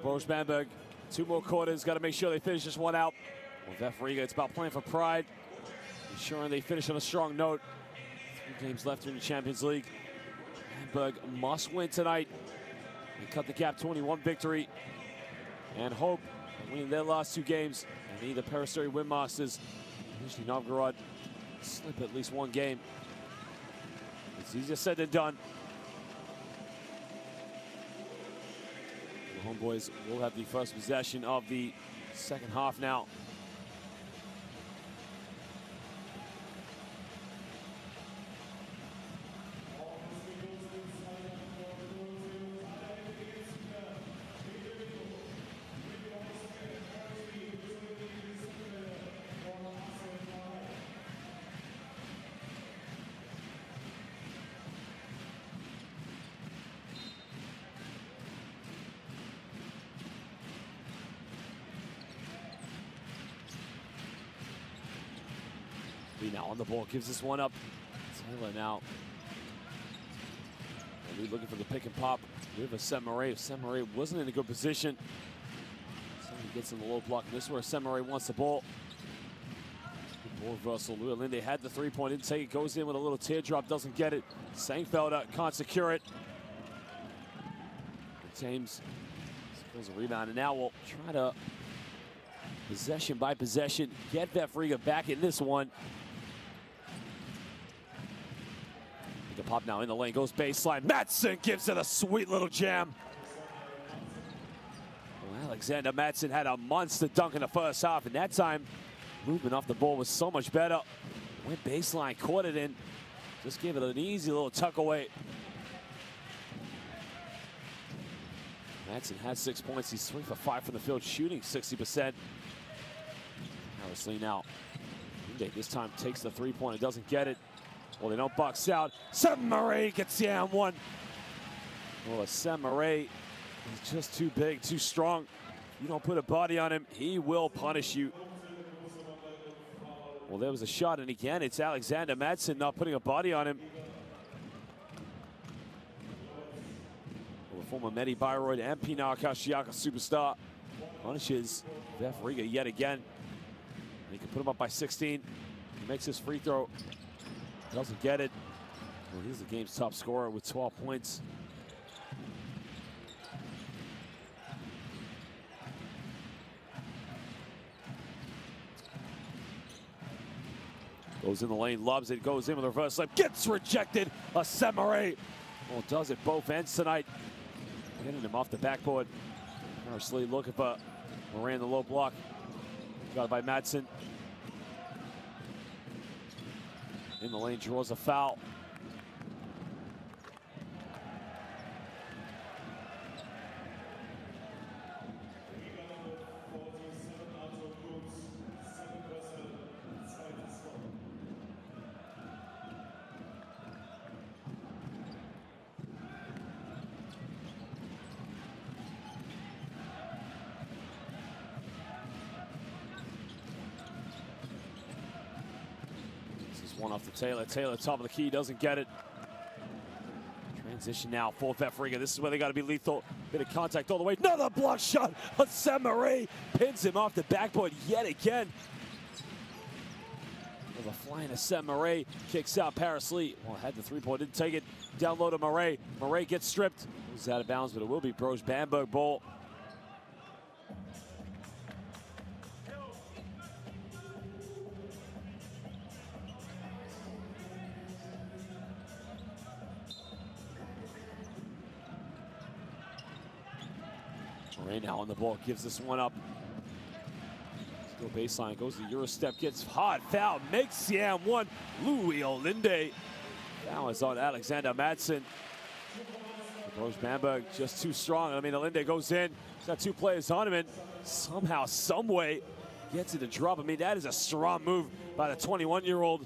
Brose Bamberg, 2 more quarters, got to make sure they finish this one out. Well, VEF Riga, it's about playing for pride, ensuring they finish on a strong note. 3 games left in the Champions League. Bamberg must win tonight and cut the gap to 21 victory, and hope of winning their last 2 games, and either Peristeri Windmasters and Nizhny Novgorod slip at least 1 game. It's easier said than done. The homeboys will have the first possession of the second half now. Now on the ball, gives this one up. Taylor now. We're looking for the pick and pop. We have a Saint-Marie. Saint-Marie wasn't in a good position, so he gets in the low block. And this is where Saint-Marie wants the ball. Good ball reversal. Louis Linde had the 3-point, didn't take it. Goes in with a little teardrop, doesn't get it. Sangfelder can't secure it. James scores a rebound, and now we'll try to possession by possession get VEF Riga back in this one. The pop now in the lane, goes baseline. Mattsson gives it a sweet little jam. Well, Alexander Mattsson had a monster dunk in the first half, and that time movement off the ball was so much better. Went baseline, caught it in, just gave it an easy little tuck away. Mattsson has 6 points. He's 3 for 5 from the field, shooting 60%. Harris Lee now. This time takes the 3-pointer, doesn't get it. Well, they don't box out. Saint-Marie gets the and 1. Well, Saint-Marie is just too big, too strong. You don't put a body on him, he will punish you. Well, there was a shot, and again, it's Alexander Mattsson not putting a body on him. Well, the former Medi Bayreuth and Pinar Kashiaka superstar punishes VEF Riga yet again. He can put him up by 16. He makes his free throw. Doesn't get it. Well, he's the game's top scorer with 12 points. Goes in the lane, loves it, goes in with a reverse slip, gets rejected. Semare, well, does it both ends tonight. Getting him off the backboard. Parsley looking for Moran, the low block. Got it by Madsen. In the lane, draws a foul. One off to Taylor. Taylor, top of the key, doesn't get it. Transition now for VEF Riga. This is where they got to be lethal. Bit of contact all the way. Another block shot on Semare. Pins him off the backboard yet again. With a flying to Semare. Kicks out Parsley. Well, had the three-point, didn't take it. Down low to Murray. Murray gets stripped. Goes out of bounds, but it will be Brose Bamberg ball. Murray now on the ball, gives this one up. Still baseline, goes to Euro step, gets hot, foul, makes the M1. Louis Olinde. Foul is on Alexander Madsen. Brose Bamberg just too strong. I mean, Olinde goes in, he's got two players on him, and somehow, some way, gets it to drop. I mean, that is a strong move by the 21-year-old.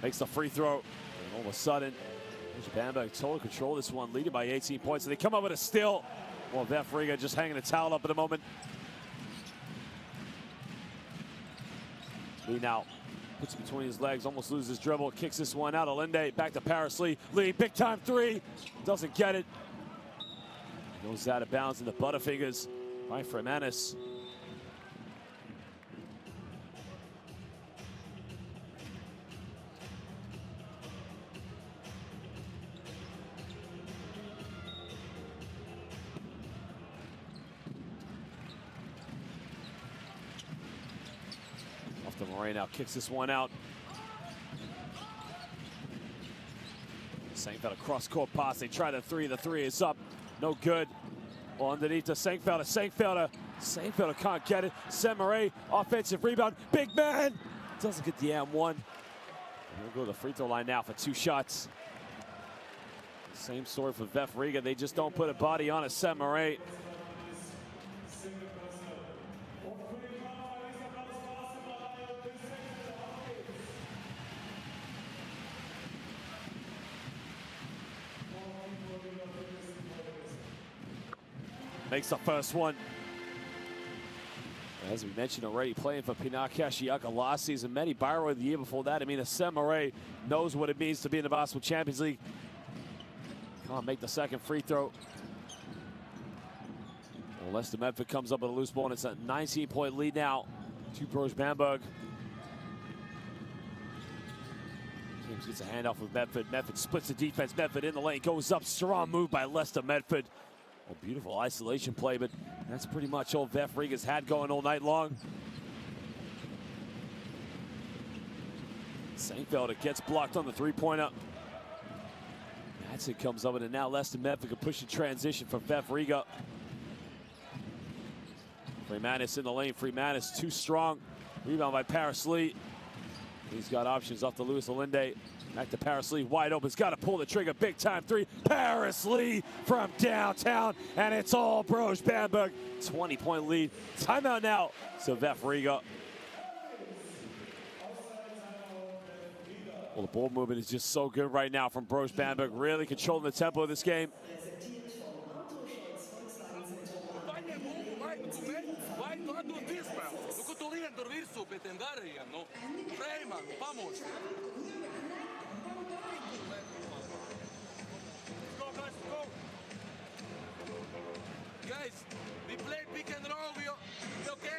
Makes the free throw, and all of a sudden, Bamberg total control this one, leading by 18 points, and they come up with a steal. Well, VEF Riga just hanging the towel up at the moment. Lee now puts it between his legs, almost loses his dribble, kicks this one out. Olinde back to Parsley. Lee, big time three, doesn't get it. Goes out of bounds in the Butterfingers by Fremanis. Murray now kicks this one out. Sankfelder cross-court pass. They try the three is up. No good. Well, underneath to Sankfelder. Sankfelder can't get it. Semare, offensive rebound. Big man. Doesn't get the M1. He'll go to the free throw line now for two shots. Same story for VEF Riga. They just don't put a body on it. Semare. Makes the first one. As we mentioned already, playing for Pinar Kashiaka last season, Medi Byro the year before that. I mean, Semare knows what it means to be in the Basketball Champions League. Can't make the second free throw. Well, Lester Medford comes up with a loose ball, and it's a 19-point lead now to Brose Bamberg. James gets a handoff with Medford. Medford splits the defense. Medford in the lane, goes up. Strong move by Lester Medford. A beautiful isolation play, but that's pretty much all VEF Riga's had going all night long. Sankfelder gets blocked on the three-pointer. Madsen comes over, and now Lester Medford can push in transition for VEF Riga. Fremanis in the lane. Fremanis too strong. Rebound by Parsley. He's got options off to Louis Olinde. Back to Parsley, wide open. He's got to pull the trigger. Big time three. Parsley from downtown, and it's all Brose Bamberg. 20-point lead. Timeout now. So VEF Riga. Well, the ball movement is just so good right now from Brose Bamberg. Really controlling the tempo of this game.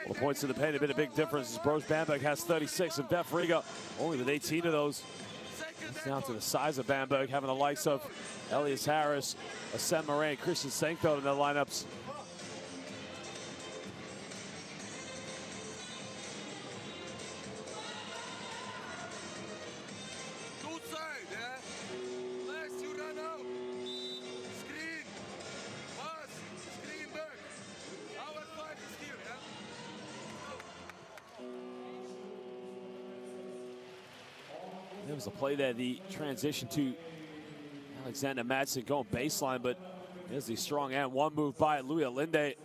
Well, the points in the paint have been a big difference as Brose Bamberg has 36 and VEF Riga only with 18 of those. It's down to the size of Bamberg, having the likes of Elias Harris, Asen Murray, and Christian Senkfeld in their lineups. Good side, yeah? Last you run out. Screen. Pass. Screen back. Our fight is here, yeah? There was a play there, the transition to Alexander Madsen going baseline, but there's the strong and one move by Louis Alinde.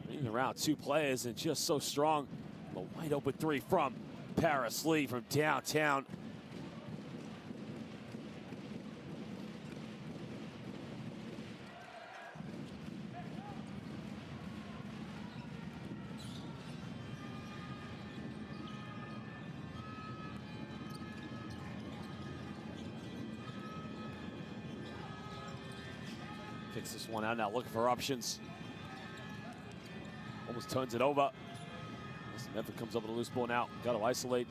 Bringing around two players and just so strong. A wide open three from Paris Lee from downtown. Kicks this one out now, looking for options. Almost turns it over. Memphis comes up with a loose ball now. Got to isolate.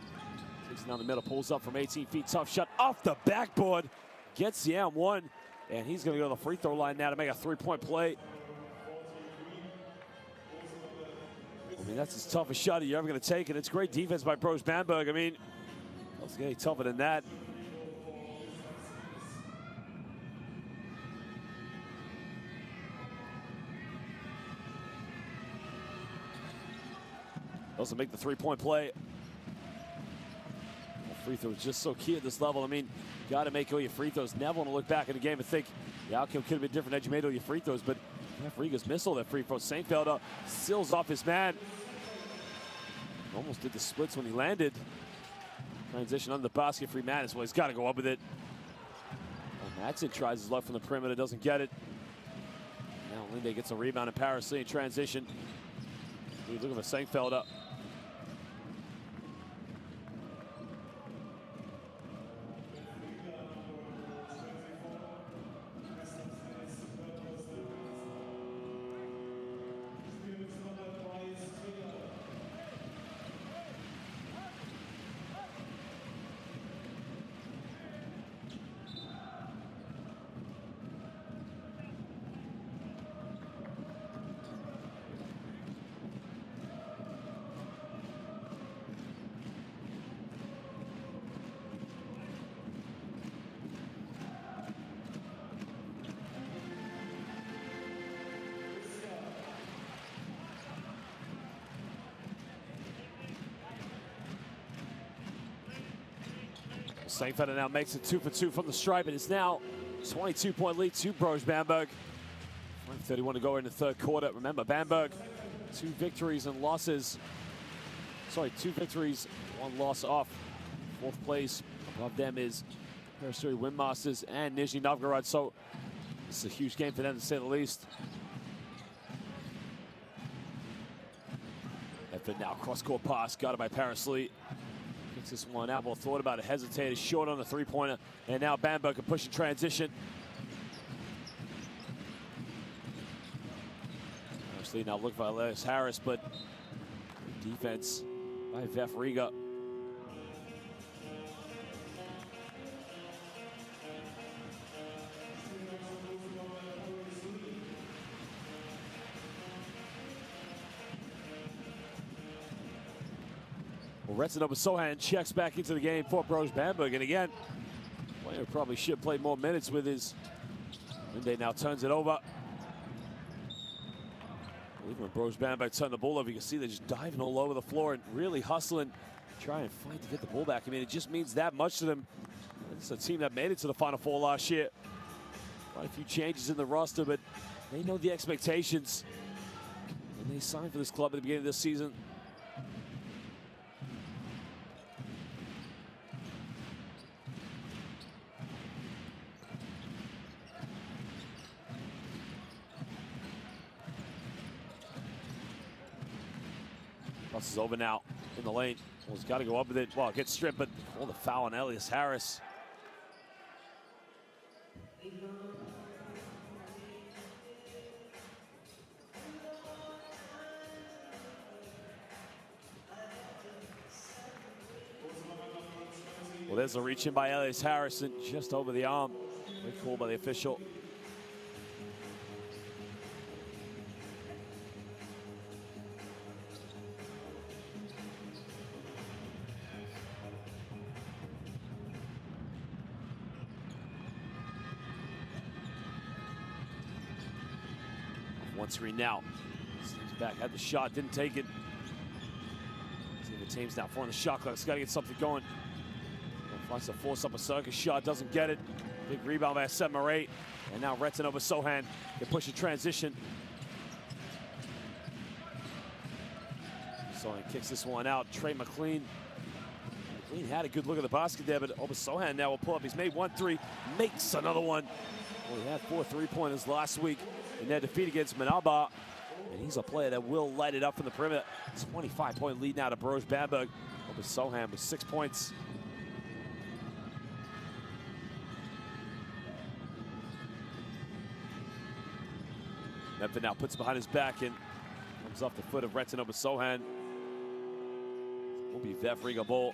Takes it down the middle, pulls up from 18 feet. Tough shot off the backboard. Gets the M1, and he's going to go to the free throw line now to make a three-point play. I mean, that's as tough a shot you're ever going to take, and it's great defense by Brose Bamberg. I mean, it's getting tougher than that. Also make the three-point play. Free throw is just so key at this level. I mean, you got to make all your free throws. Never want to look back at the game and think the outcome could have been different had you made all your free throws, but VEF Riga's missed all that free throw. Senkfeld seals off his man. Almost did the splits when he landed. Transition under the basket, free man as well. He's got to go up with it. Oh, Madsen tries his luck from the perimeter, doesn't get it. Now Linde gets a rebound in Paris Lee in transition. He's looking for Senkfeld up. Senkfeld now makes it 2 for 2 from the stripe, and it's now 22-point lead to Brose Bamberg. 1:31 to go in the third quarter. Remember, Bamberg, 2 victories, 1 loss off 4th place. Above them is Paris Lee Windmasters and Nizhny Novgorod, so this is a huge game for them, to say the least. Effort now, cross-court pass, got it by Paris Lee. Kicks this one out, well thought about it, hesitated, short on the three-pointer, and now Bamberg can push in transition. Actually, now look for Elias Harris, but defense by VEF Riga. Retzenova Sohan checks back into the game for Brose Bamberg, and again, player probably should play more minutes with his. Linde now turns it over. I believe when Brose Bamberg turned the ball over, you can see they're just diving all over the floor and really hustling, trying to fight to get the ball back. I mean, it just means that much to them. It's a team that made it to the Final Four last year. Quite a few changes in the roster, but they know the expectations, and they signed for this club at the beginning of this season. Bus is over now in the lane. Well, he's got to go up with it. Well, it gets stripped, but the foul on Elias Harris. Well, there's a reach in by Elias Harrison, just over the arm. Great call by the official. One screen now. Steams back, had the shot, didn't take it. See the team's now four on the shot clock. It's got to get something going. Wants to force up a circus shot, doesn't get it. Big rebound by 7 or 8. And now Retton over Sohan can push a transition. Sohan kicks this one out. Trey McLean. McLean had a good look at the basket there, but over Sohan now will pull up. He's made 1 3, makes another one. Well, he had 4 3-pointers last week in their defeat against Manaba. And he's a player that will light it up from the perimeter. 25-point lead now to Brose Bamberg. Over Sohan with 6 points. Memphis now puts it behind his back and comes off the foot of Retton over Sohan. Will be VEF Riga ball.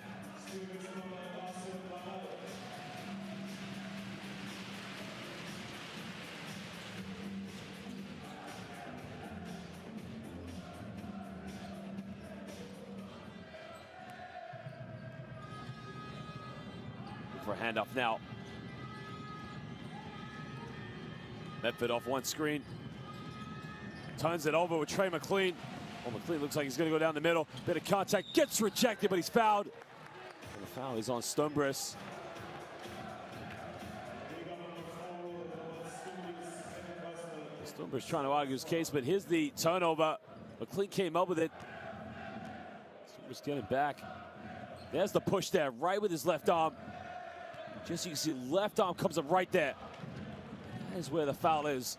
For a handoff now. Medford off one screen. Turns it over with Trey McLean. Well, McLean looks like he's going to go down the middle. Bit of contact, gets rejected, but he's fouled. And the foul is on Stumbris. Stumbris trying to argue his case, but here's the turnover. McLean came up with it. Stumbris getting back. There's the push there, right with his left arm. Just so you can see, left arm comes up right there. That is where the foul is.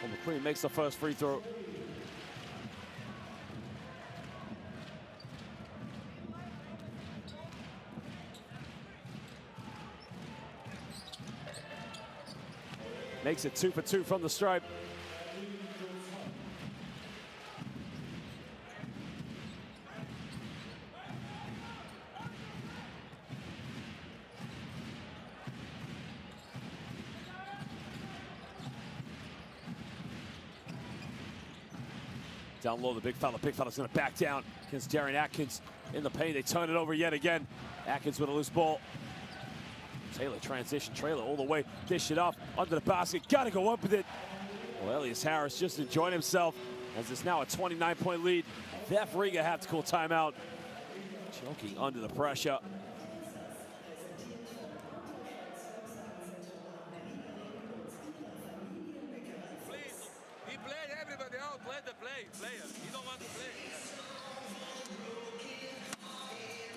Well, McLean makes the first free throw. Makes it 2 for 2 from the stripe. Down low, the big fella's going to back down against Darren Atkins in the paint. They turn it over yet again. Atkins with a loose ball. Taylor transition, trailer all the way, dish it off under the basket. Got to go up with it. Well, Elias Harris just enjoying himself as it's now a 29-point lead. VEF Riga have to call timeout. Choking under the pressure. Player, you don't want to play.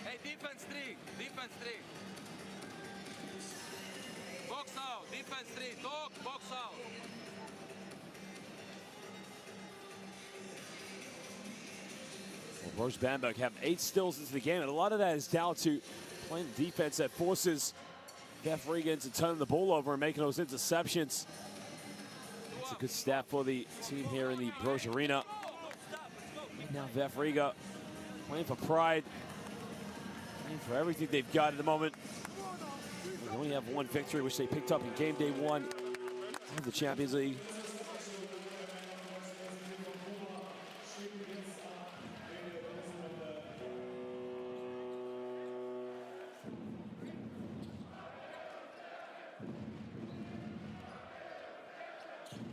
Hey, defense 3, defense 3. Box out, defense 3, talk, box out. Well, Brose Bamberg have 8 steals into the game, and a lot of that is down to playing the defense that forces VEF Riga into turning the ball over and making those interceptions. It's a good stat for the team here in the Brose Arena. Now VEF Riga playing for pride, playing for everything they've got at the moment. They only have 1 victory, which they picked up in game day 1 of the Champions League.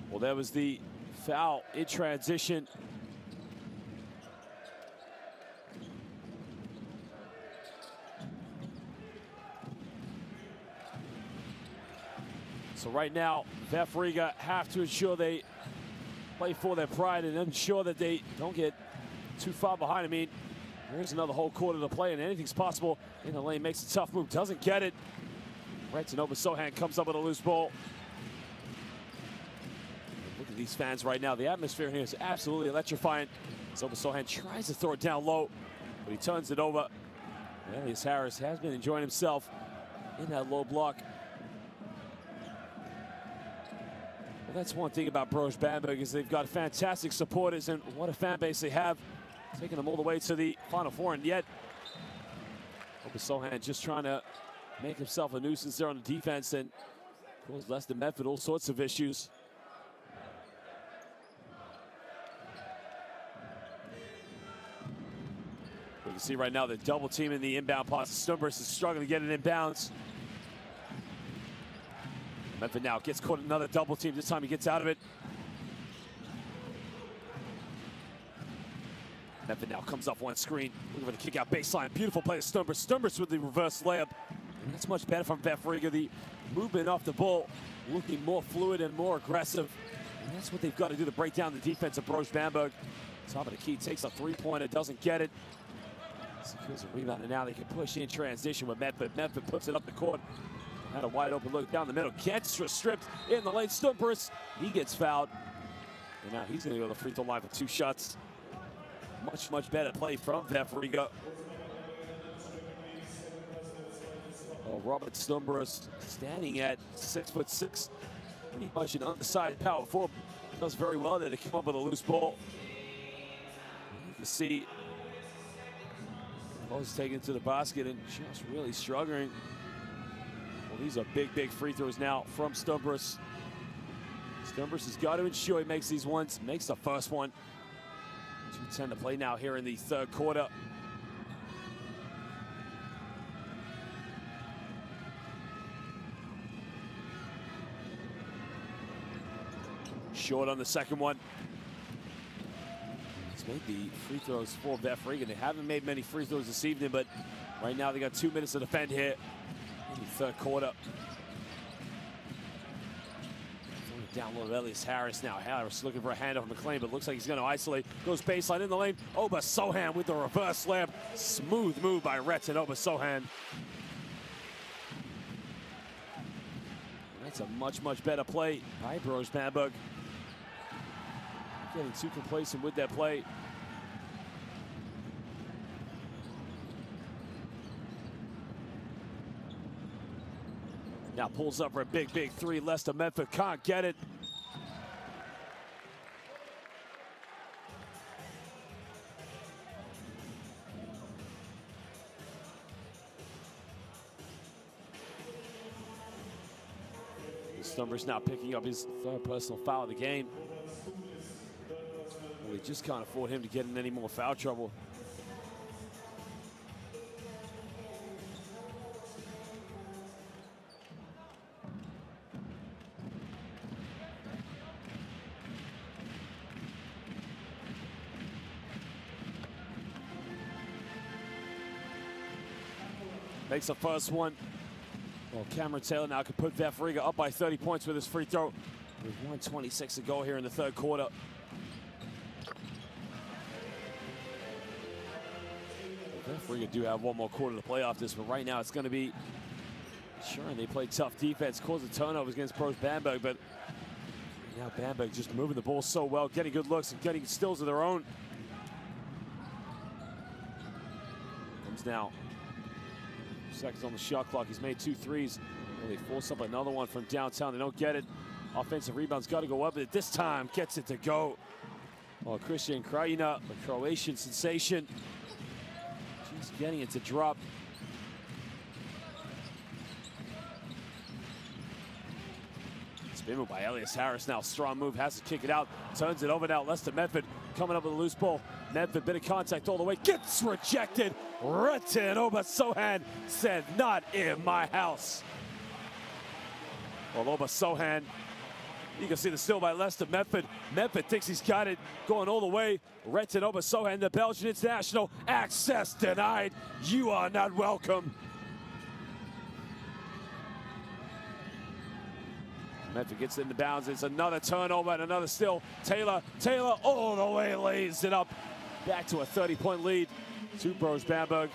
Well, there was the foul in transition. So right now, VEF Riga have to ensure they play for their pride and ensure that they don't get too far behind. I mean, there's another whole quarter to play and anything's possible. In the lane, makes a tough move, doesn't get it. Retton over Sohan comes up with a loose ball. Look at these fans right now. The atmosphere here is absolutely electrifying. So Sohan tries to throw it down low, but he turns it over. Elias Harris has been enjoying himself in that low block. Well, that's one thing about Brose Bamberg is they've got fantastic supporters, and what a fan base they have, taking them all the way to the Final Four, and yet Sohan just trying to make himself a nuisance there on the defense and cause Lester Medford all sorts of issues. You can see right now the double team in the inbound pass. Stumbers is struggling to get it inbounds. Medford now gets caught in another double team. This time he gets out of it. Medford now comes off one screen, looking for the kick out baseline. Beautiful play to Stumbers. Stumbers with the reverse layup. And that's much better from VEF Riga. The movement off the ball, looking more fluid and more aggressive. And that's what they've got to do to break down the defense of Brose Bamberg. Top of the key, takes a three-pointer, doesn't get it. Secures a rebound, and now they can push in transition with Medford. Medford puts it up the court. Had a wide open look down the middle. Gets stripped in the lane. Stumbers, he gets fouled. And now he's going to go to the free throw line for 2 shots. Much better play from VEF Riga. Oh, Robert Stumbers standing at 6'6", pretty much an undersized power forward. Does very well there to come up with a loose ball. You can see Ball's taken it to the basket and just really struggling. Well, these are big free throws now from Stumbers. Stumbers has got to ensure he makes these ones, makes the first one. 2:10 to play now here in the third quarter. Short on the second one. He's made the free throws for VEF Riga. They haven't made many free throws this evening, but right now they got 2 minutes to defend here in the third quarter. Down low, Elias Harris now. Harris looking for a handoff from McLean, but looks like he's going to isolate. Goes baseline in the lane. Oba Sohan with the reverse slam. Smooth move by Rhett and Oba Sohan. That's a much better play by Brose Bamberg. Getting too complacent with that play. Now pulls up for a big three. Lester Medford can't get it. Stumbers now picking up his third personal foul of the game. Well, they just can't afford him to get in any more foul trouble. Makes the first one. Well, Cameron Taylor now can put VEF Riga up by 30 points with his free throw. With 1:26 to go here in the third quarter. Well, VEF Riga do have one more quarter to play off this, but right now it's going to be sure. They play tough defense, cause the turnovers against Brose Bamberg, but now Bamberg just moving the ball so well, getting good looks and getting steals of their own. Comes now. Seconds on the shot clock. He's made 2 threes. Well, they force up another one from downtown. They don't get it. Offensive rebound's got to go up, but this time gets it to go. Oh, Christian Krajina, the Croatian sensation, just getting it to drop. Spin move by Elias Harris now. Strong move, has to kick it out. Turns it over now. Lester Medford coming up with a loose ball. Medford, bit of contact all the way. Gets rejected. Retin Oba Sohan said, "Not in my house." Well, Oba Sohan, you can see the steal by Lester Medford. Medford thinks he's got it, going all the way. Retin Oba Sohan, the Belgian international. Access denied. You are not welcome. Medford gets into bounds. It's another turnover and another steal. Taylor all the way lays it up. Back to a 30-point lead to Brose Bamberg.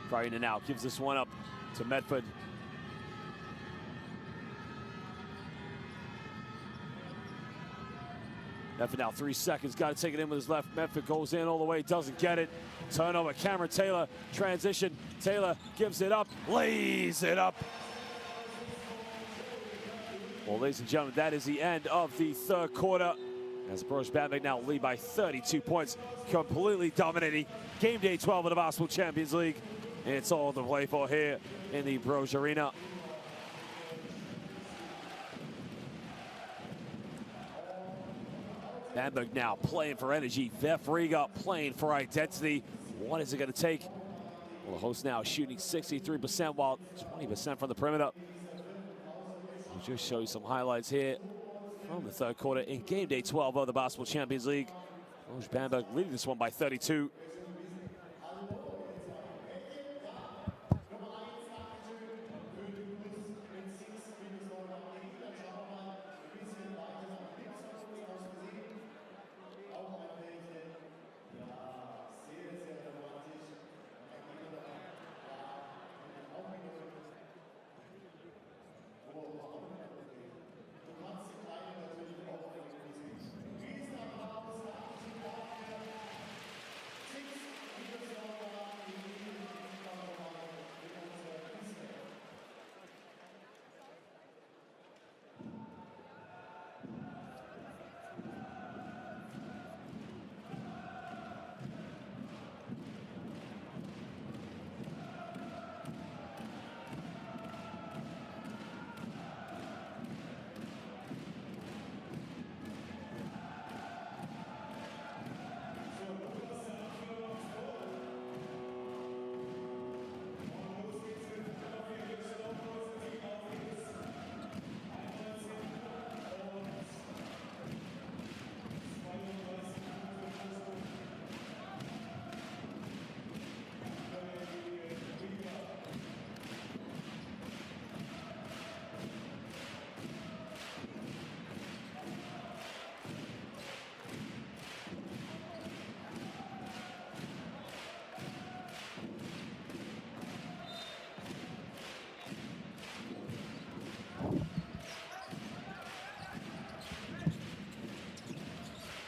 Krajina now gives this one up to Medford. Medford now 3 seconds, got to take it in with his left. Medford goes in all the way, doesn't get it. Turnover, Cameron Taylor, transition. Taylor gives it up, lays it up. Well, ladies and gentlemen, that is the end of the third quarter. As Brose Bamberg now lead by 32 points, completely dominating game day 12 of the Basketball Champions League. And it's all to play for here in the Brose Arena. Bamberg now playing for energy. VEF Riga playing for identity. What is it going to take? Well, the host now shooting 63% while 20% from the perimeter. We'll just show you some highlights here from the third quarter in game day 12 of the Basketball Champions League. Brose Bamberg leading this one by 32.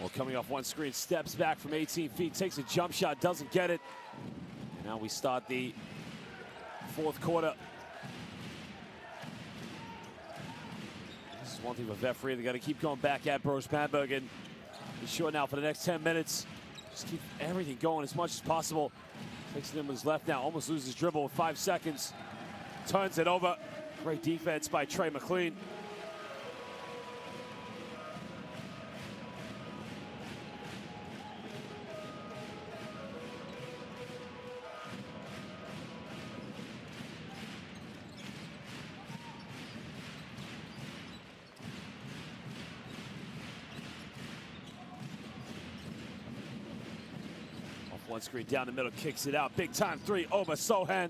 Well, coming off one screen, steps back from 18 feet, takes a jump shot, doesn't get it. And now we start the fourth quarter. This is one thing with VEF Riga. They got to keep going back at Brose Bamberg, and be sure now for the next 10 minutes. Just keep everything going as much as possible. Takes it in with his left now, almost loses dribble with 5 seconds. Turns it over. Great defense by Trey McLean. One screen down the middle, kicks it out. Big time three over Sohan.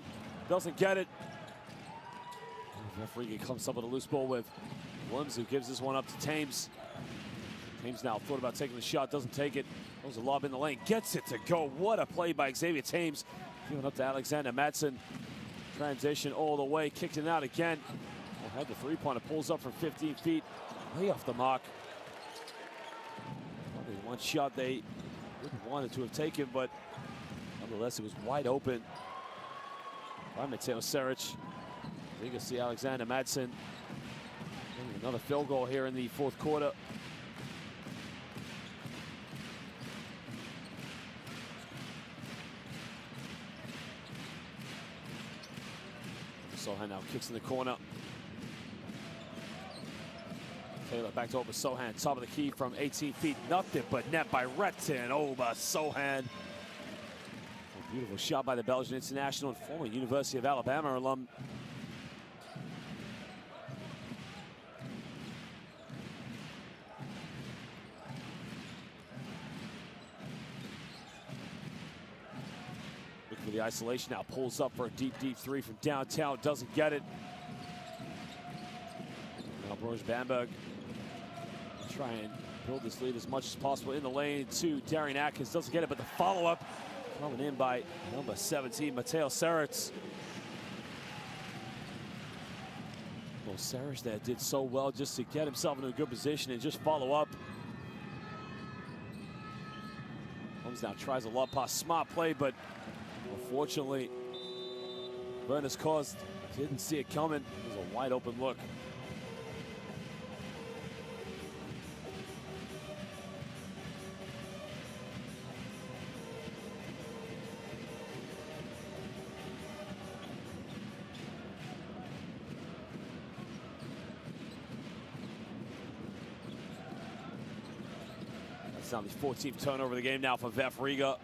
Doesn't get it. VEF Riga comes up with a loose ball with Williams, who gives this one up to Thames. Thames now thought about taking the shot, doesn't take it. Throws a lob in the lane, gets it to go. What a play by Xavier Thames. Giving up to Alexander Madsen. Transition all the way, kicked it out again. Had the three-pointer, pulls up from 15 feet. Way off the mark. Probably one shot they wouldn't wanted to have taken, but nonetheless, it was wide open by Mateo Seric. You can see Alexander Madsen getting another field goal here in the fourth quarter. Sohan now kicks in the corner. Taylor back to over Sohan, top of the key from 18 feet. Nothing but net by Retin over Sohan. A beautiful shot by the Belgian international and former University of Alabama alum. Looking for the isolation now, pulls up for a deep, deep three from downtown, doesn't get it. Now Brose Bamberg try and build this lead as much as possible in the lane to Darian Atkins, doesn't get it, but the follow-up coming in by number 17, Mateo Seric. Well, Seric there did so well just to get himself into a good position and just follow up. Holmes now tries a lob pass, smart play, but unfortunately, Berners caused, didn't see it coming. It was a wide open look. It's now the 14th turnover of the game now for VEF Riga.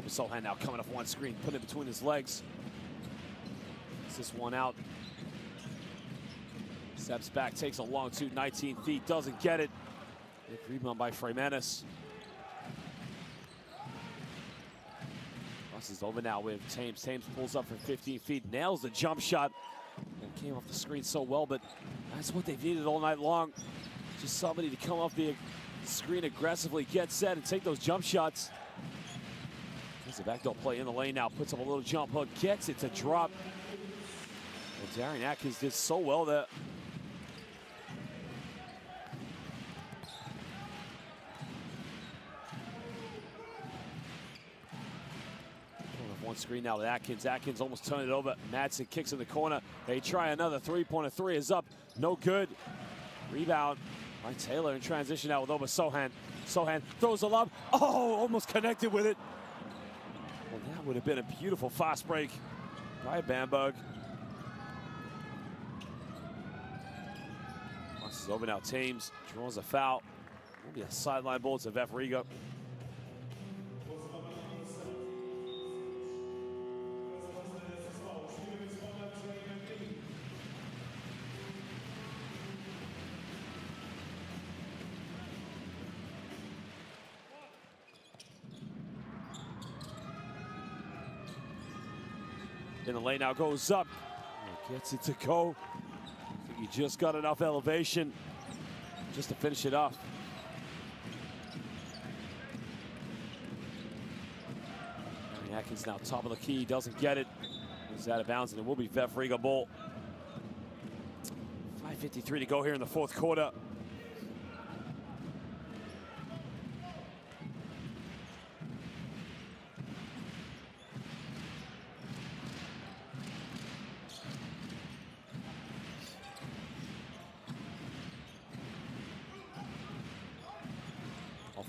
Sohan now coming off one screen, putting it between his legs. Gets this one out. Steps back, takes a long two, 19 feet, doesn't get it. Big rebound by Freimanis. Cross is over now with Thames. Thames pulls up from 15 feet, nails the jump shot. And came off the screen so well, but that's what they've needed all night long. Just somebody to come off the screen aggressively, get set, and take those jump shots. There's a backdoor play in the lane now, puts up a little jump hook, gets it to drop. And Darian Atkins did so well there. One screen now with Atkins. Atkins almost turned it over. Madsen kicks in the corner. They try another three-pointer. Three is up. No good. Rebound by Taylor in transition now with Oba Sohan. Sohan throws a lob. Oh, almost connected with it. Well, that would have been a beautiful fast break by Bamberg. This is over now. Thames draws a foul. Will be a sideline ball to VEF Riga. In the lane now, goes up, gets it to go. I think he just got enough elevation just to finish it off. Atkins now top of the key, doesn't get it. He's out of bounds, and it will be VEF Riga ball. 5:53 to go here in the fourth quarter.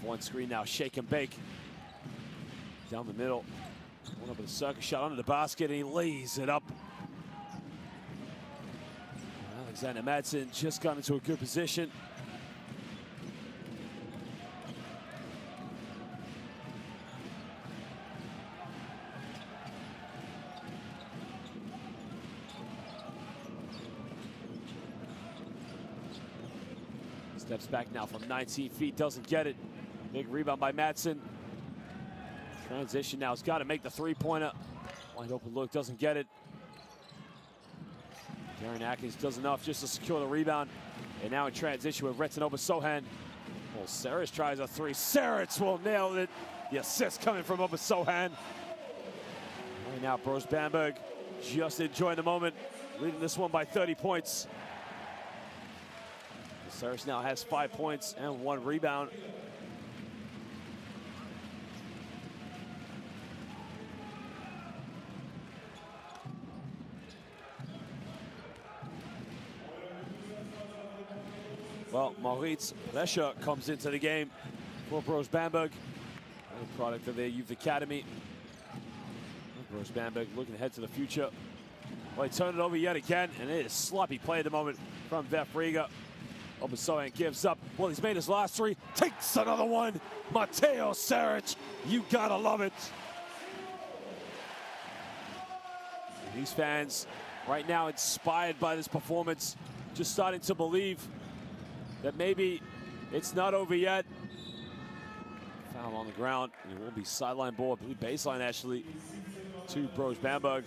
One screen now, shake and bake. Down the middle. One up with a circus shot under the basket, and he lays it up. Alexander Madsen just got into a good position. Steps back now from 19 feet, doesn't get it. Big rebound by Madsen. Transition now, he's got to make the three-pointer. Wide open look, doesn't get it. Darian Atkins does enough just to secure the rebound. And now in transition with Retin over Sohan. Well, Saris tries a three. Saris will nail it. The assist coming from over Sohan. Right now, Brose Bamberg just enjoying the moment, leading this one by 30 points. Saris now has 5 points and 1 rebound. Well, Maurice Lescher comes into the game for Brose Bamberg, a product of their youth academy. Brose Bamberg looking ahead to the future. Well, he turned it over yet again, and it is sloppy play at the moment from VEF Riga. Obasoyan gives up. Well, he's made his last three. Takes another one. Mateo Saric, you gotta love it. And these fans right now inspired by this performance, just starting to believe that maybe it's not over yet. Foul on the ground, and it will be sideline ball, I believe baseline actually, to Brose Bamberg.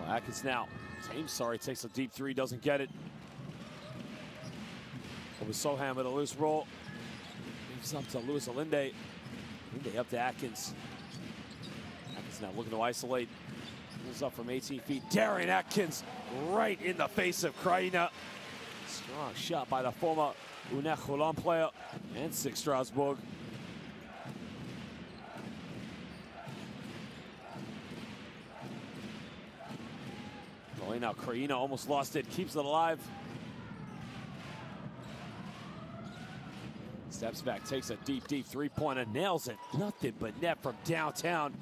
Atkins now. Thames, sorry, takes a deep three, doesn't get it. Over Sohan with a loose roll. Moves up to Luis Alinde. Alinde up to Atkins. Atkins now looking to isolate. Pulls up from 18 feet. Darian Atkins right in the face of Kraina. Strong shot by the former UNEC Holland player and SIG Strasbourg. Play now, Kraina almost lost it, keeps it alive. Steps back, takes a deep, deep three-pointer, nails it. Nothing but net from downtown.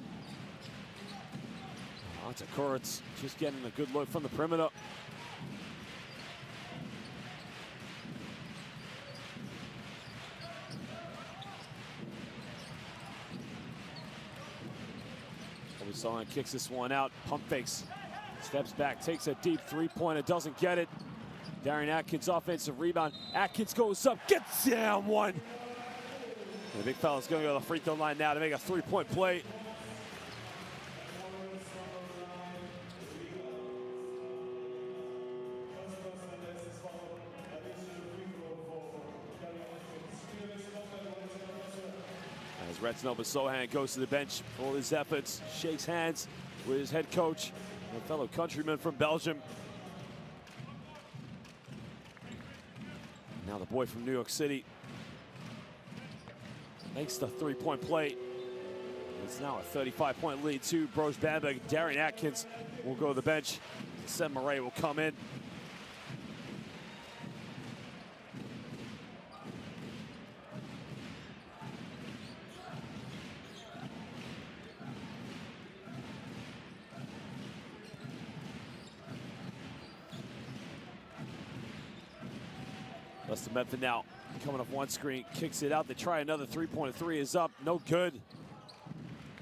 Onto Kurtz, just getting a good look from the perimeter. Solon kicks this one out, pump fakes, steps back, takes a deep three-pointer, doesn't get it. Darian Atkins offensive rebound. Atkins goes up, gets down one. And the big fella's going to go to the free throw line now to make a three-point play. As Retznova Sohan goes to the bench for all his efforts, shakes hands with his head coach, a fellow countryman from Belgium. Now the boy from New York City makes the three-point play. It's now a 35-point lead to Brose Bamberg. Darian Atkins will go to the bench. Sam Murray will come in. Lester Medford now coming off one screen, kicks it out. They try another three-pointer. Three is up, no good.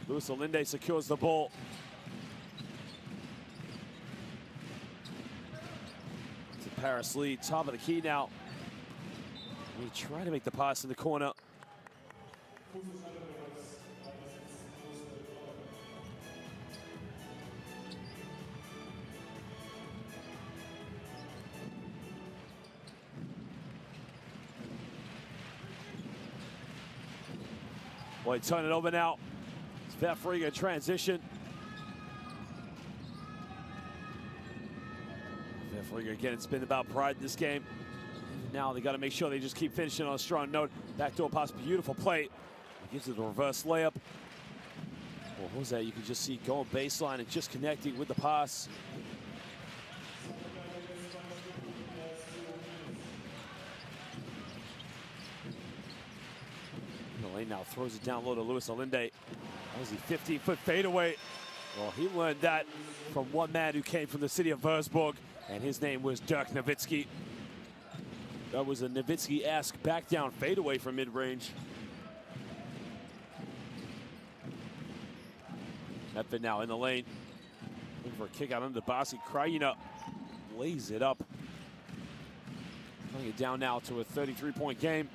Luis Alinde secures the ball. To Paris Lee, top of the key now. We try to make the pass in the corner. Boy, turn it over now. It's VEF Riga transition. VEF Riga again, it's been about pride in this game. Now they got to make sure they just keep finishing on a strong note. Backdoor pass, beautiful play. Gives it a reverse layup. Well, Jose, you can just see going baseline and just connecting with the pass. Now throws it down low to Luis Alinde. That was the 15-foot fadeaway. Well, he learned that from one man who came from the city of Würzburg, and his name was Dirk Nowitzki. That was a Nowitzki-esque back-down fadeaway from mid-range. Medford now in the lane. Looking for a kick out under the basket. Kraina lays it up. Putting it down now to a 33-point game.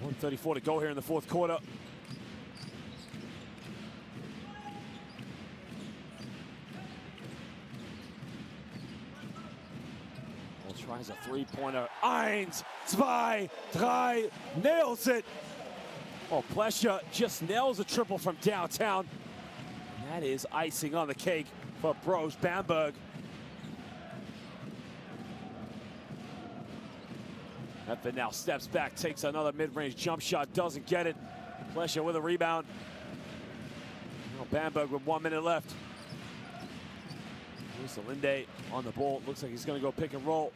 1:34 to go here in the fourth quarter. Well, tries a three-pointer. 1, 2, 3, nails it. Oh, Plesha just nails a triple from downtown. And that is icing on the cake for Brose Bamberg. Medford now steps back, takes another mid-range jump shot, doesn't get it. Plesha with a rebound. Now Bamberg with 1 minute left. Luis Alinde on the ball. Looks like he's going to go pick and roll.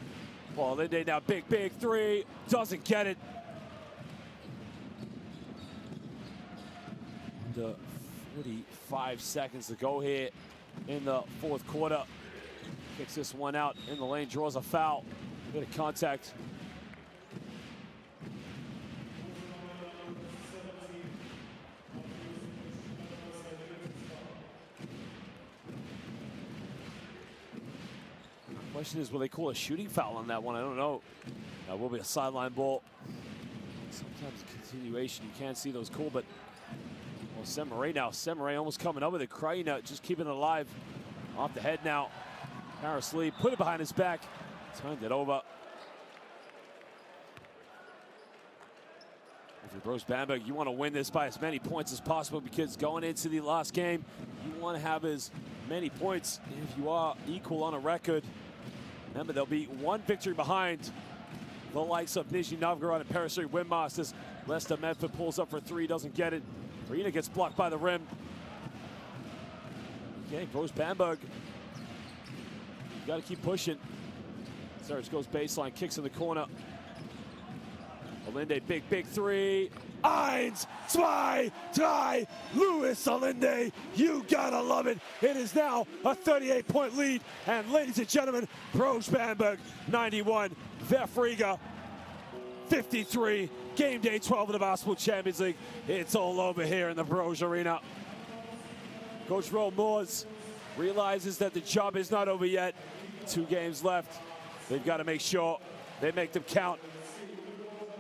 Well, Alinde now big three. Doesn't get it. Under 45 seconds to go here in the fourth quarter. Kicks this one out in the lane, draws a foul. Bit of contact. Question is, will they call a shooting foul on that one? I don't know. That will be a sideline ball. Sometimes a continuation, you can't see those call, but well, Semaray now. Semaray almost coming up with it. Kraina just keeping it alive. Off the head now. Paris Lee put it behind his back. Turned it over. If you're Brose Bamberg, you want to win this by as many points as possible, because going into the last game, you want to have as many points. If you are equal on a record, remember, there'll be one victory behind the likes of Nizhny Novgorod and Paris Lee Windmasters. Lester Medford pulls up for three, doesn't get it. Farina gets blocked by the rim. Okay, Brose Bamberg You got to keep pushing. Serge goes baseline, kicks in the corner. Allende, big three. 1, 2, 3. Luis Allende, you gotta love it. It is now a 38-point lead. And ladies and gentlemen, Brose Bamberg, 91. VEF Riga, 53. Game day 12 of the Basketball Champions League. It's all over here in the Brose Arena. Coach Roll Moores realizes that the job is not over yet. 2 games left. They've got to make sure they make them count.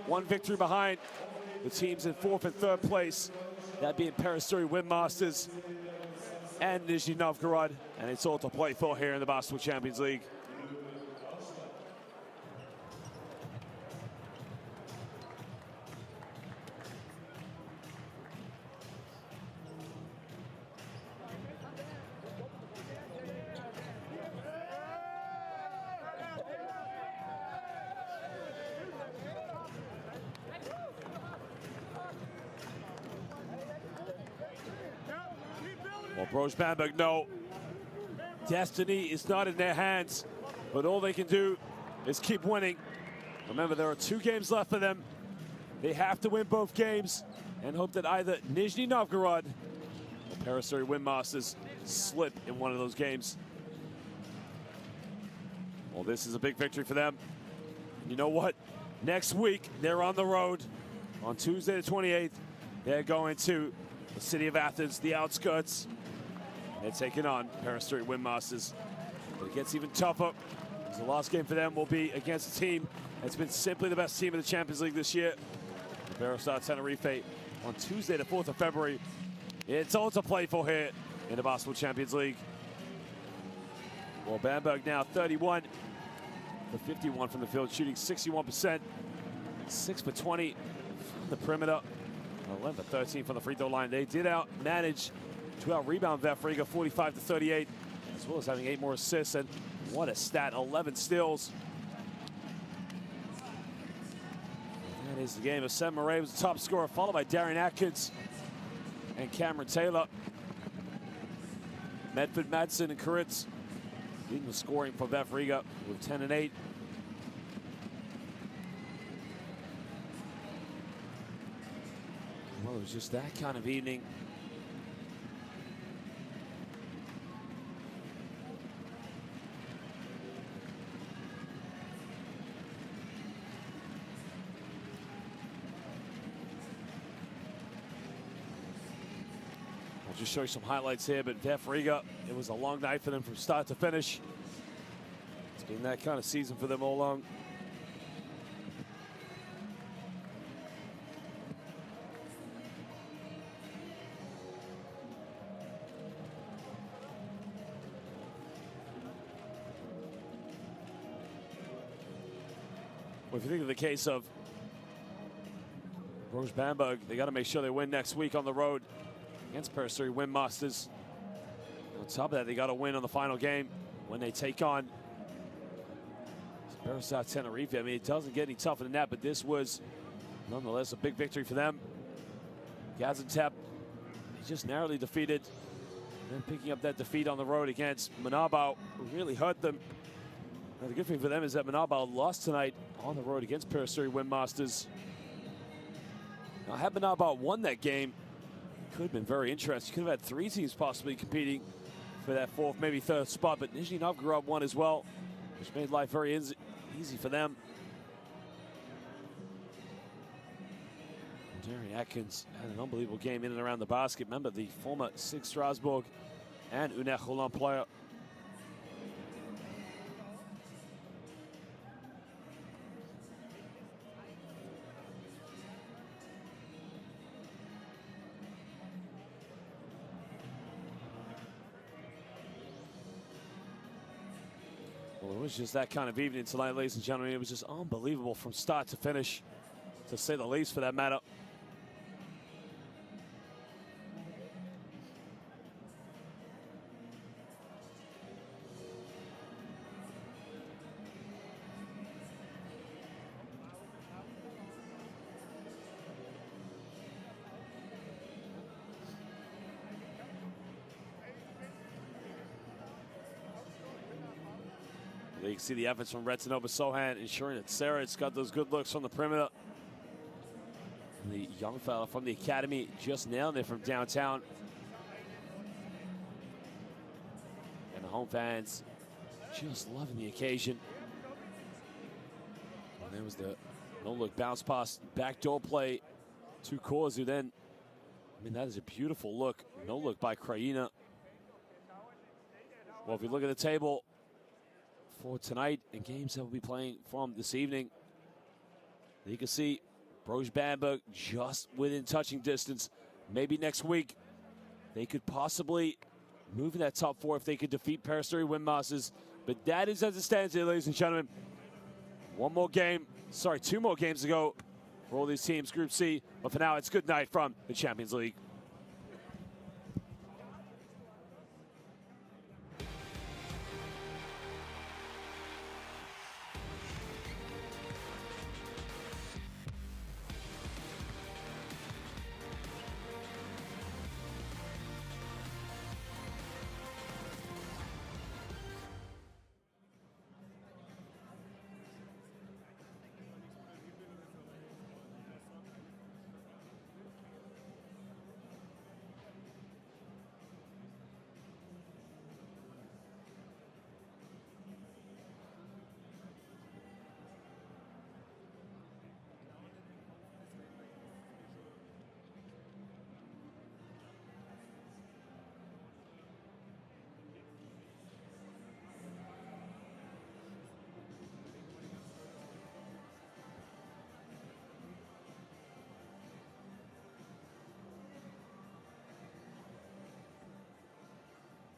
1 victory behind the teams in 4th and 3rd place, that being Peristeri Windmasters and Nizhny Novgorod, and it's all to play for here in the Basketball Champions League. Well, Brose Bamberg know destiny is not in their hands, but all they can do is keep winning. Remember, there are 2 games left for them. They have to win both games and hope that either Nizhny Novgorod or Peristeri Windmasters slip in one of those games. Well, this is a big victory for them. You know what? Next week, they're on the road. On Tuesday the 28th, they're going to the city of Athens, the outskirts. They're taking on Peristeri Windmasters. But it gets even tougher, because the last game for them will be against a team that's been simply the best team in the Champions League this year. Iberostar Tenerife on Tuesday the 4th of February. It's all to play for here in the Basketball Champions League. Well, Bamberg now 31 for 51 from the field, shooting 61%. 6 for 20 from the perimeter. 11 for 13 from the free throw line. They did manage to out-rebound VEF Riga 45-38, as well as having 8 more assists, and what a stat, 11 steals. That is the game. Sam Murray was the top scorer, followed by Darian Atkins and Cameron Taylor. Medford, Madsen, and Kuritz leading the scoring for VEF Riga with 10 and 8. Well, it was just that kind of evening. I'll just show you some highlights here, but VEF Riga, it was a long night for them from start to finish. It's been that kind of season for them all along. Well, if you think of the case of Brose Bamberg, they got to make sure they win next week on the road against Peristeri Windmasters. On top of that, they got to win on the final game when they take on Iberostar Tenerife. I mean, it doesn't get any tougher than that, but this was nonetheless a big victory for them. Gaziantep, he just narrowly defeated. Then picking up that defeat on the road against Manabao, who really hurt them. Now, the good thing for them is that Manabao lost tonight on the road against Peristeri Windmasters. Now, had Manabao won that game, it could have been very interesting. Could have had 3 teams possibly competing for that 4th, maybe 3rd spot, but Nizhny Novgorod won as well, which made life very easy for them. Darian Atkins had an unbelievable game in and around the basket. Remember, the former SIG Strasbourg and UNECH Holland player. Well, it was just that kind of evening tonight, ladies and gentlemen. It was just unbelievable from start to finish, to say the least, for that matter. You can see the efforts from Retinoba Sohan, ensuring that Sarah's got those good looks from the perimeter. And the young fella from the academy just nailed it from downtown. And the home fans just loving the occasion. And there was the no-look bounce pass, backdoor play to Korzu. Then, I mean, that is a beautiful look. No-look by Kraina. Well, if you look at the table for tonight and games that we'll be playing from this evening, you can see Brose Bamberg just within touching distance. Maybe next week they could possibly move in that top 4 if they could defeat Peristeri Windmasters. But that is as it stands here, ladies and gentlemen. 2 more games to go for all these teams, Group C. But for now, it's good night from the Champions League.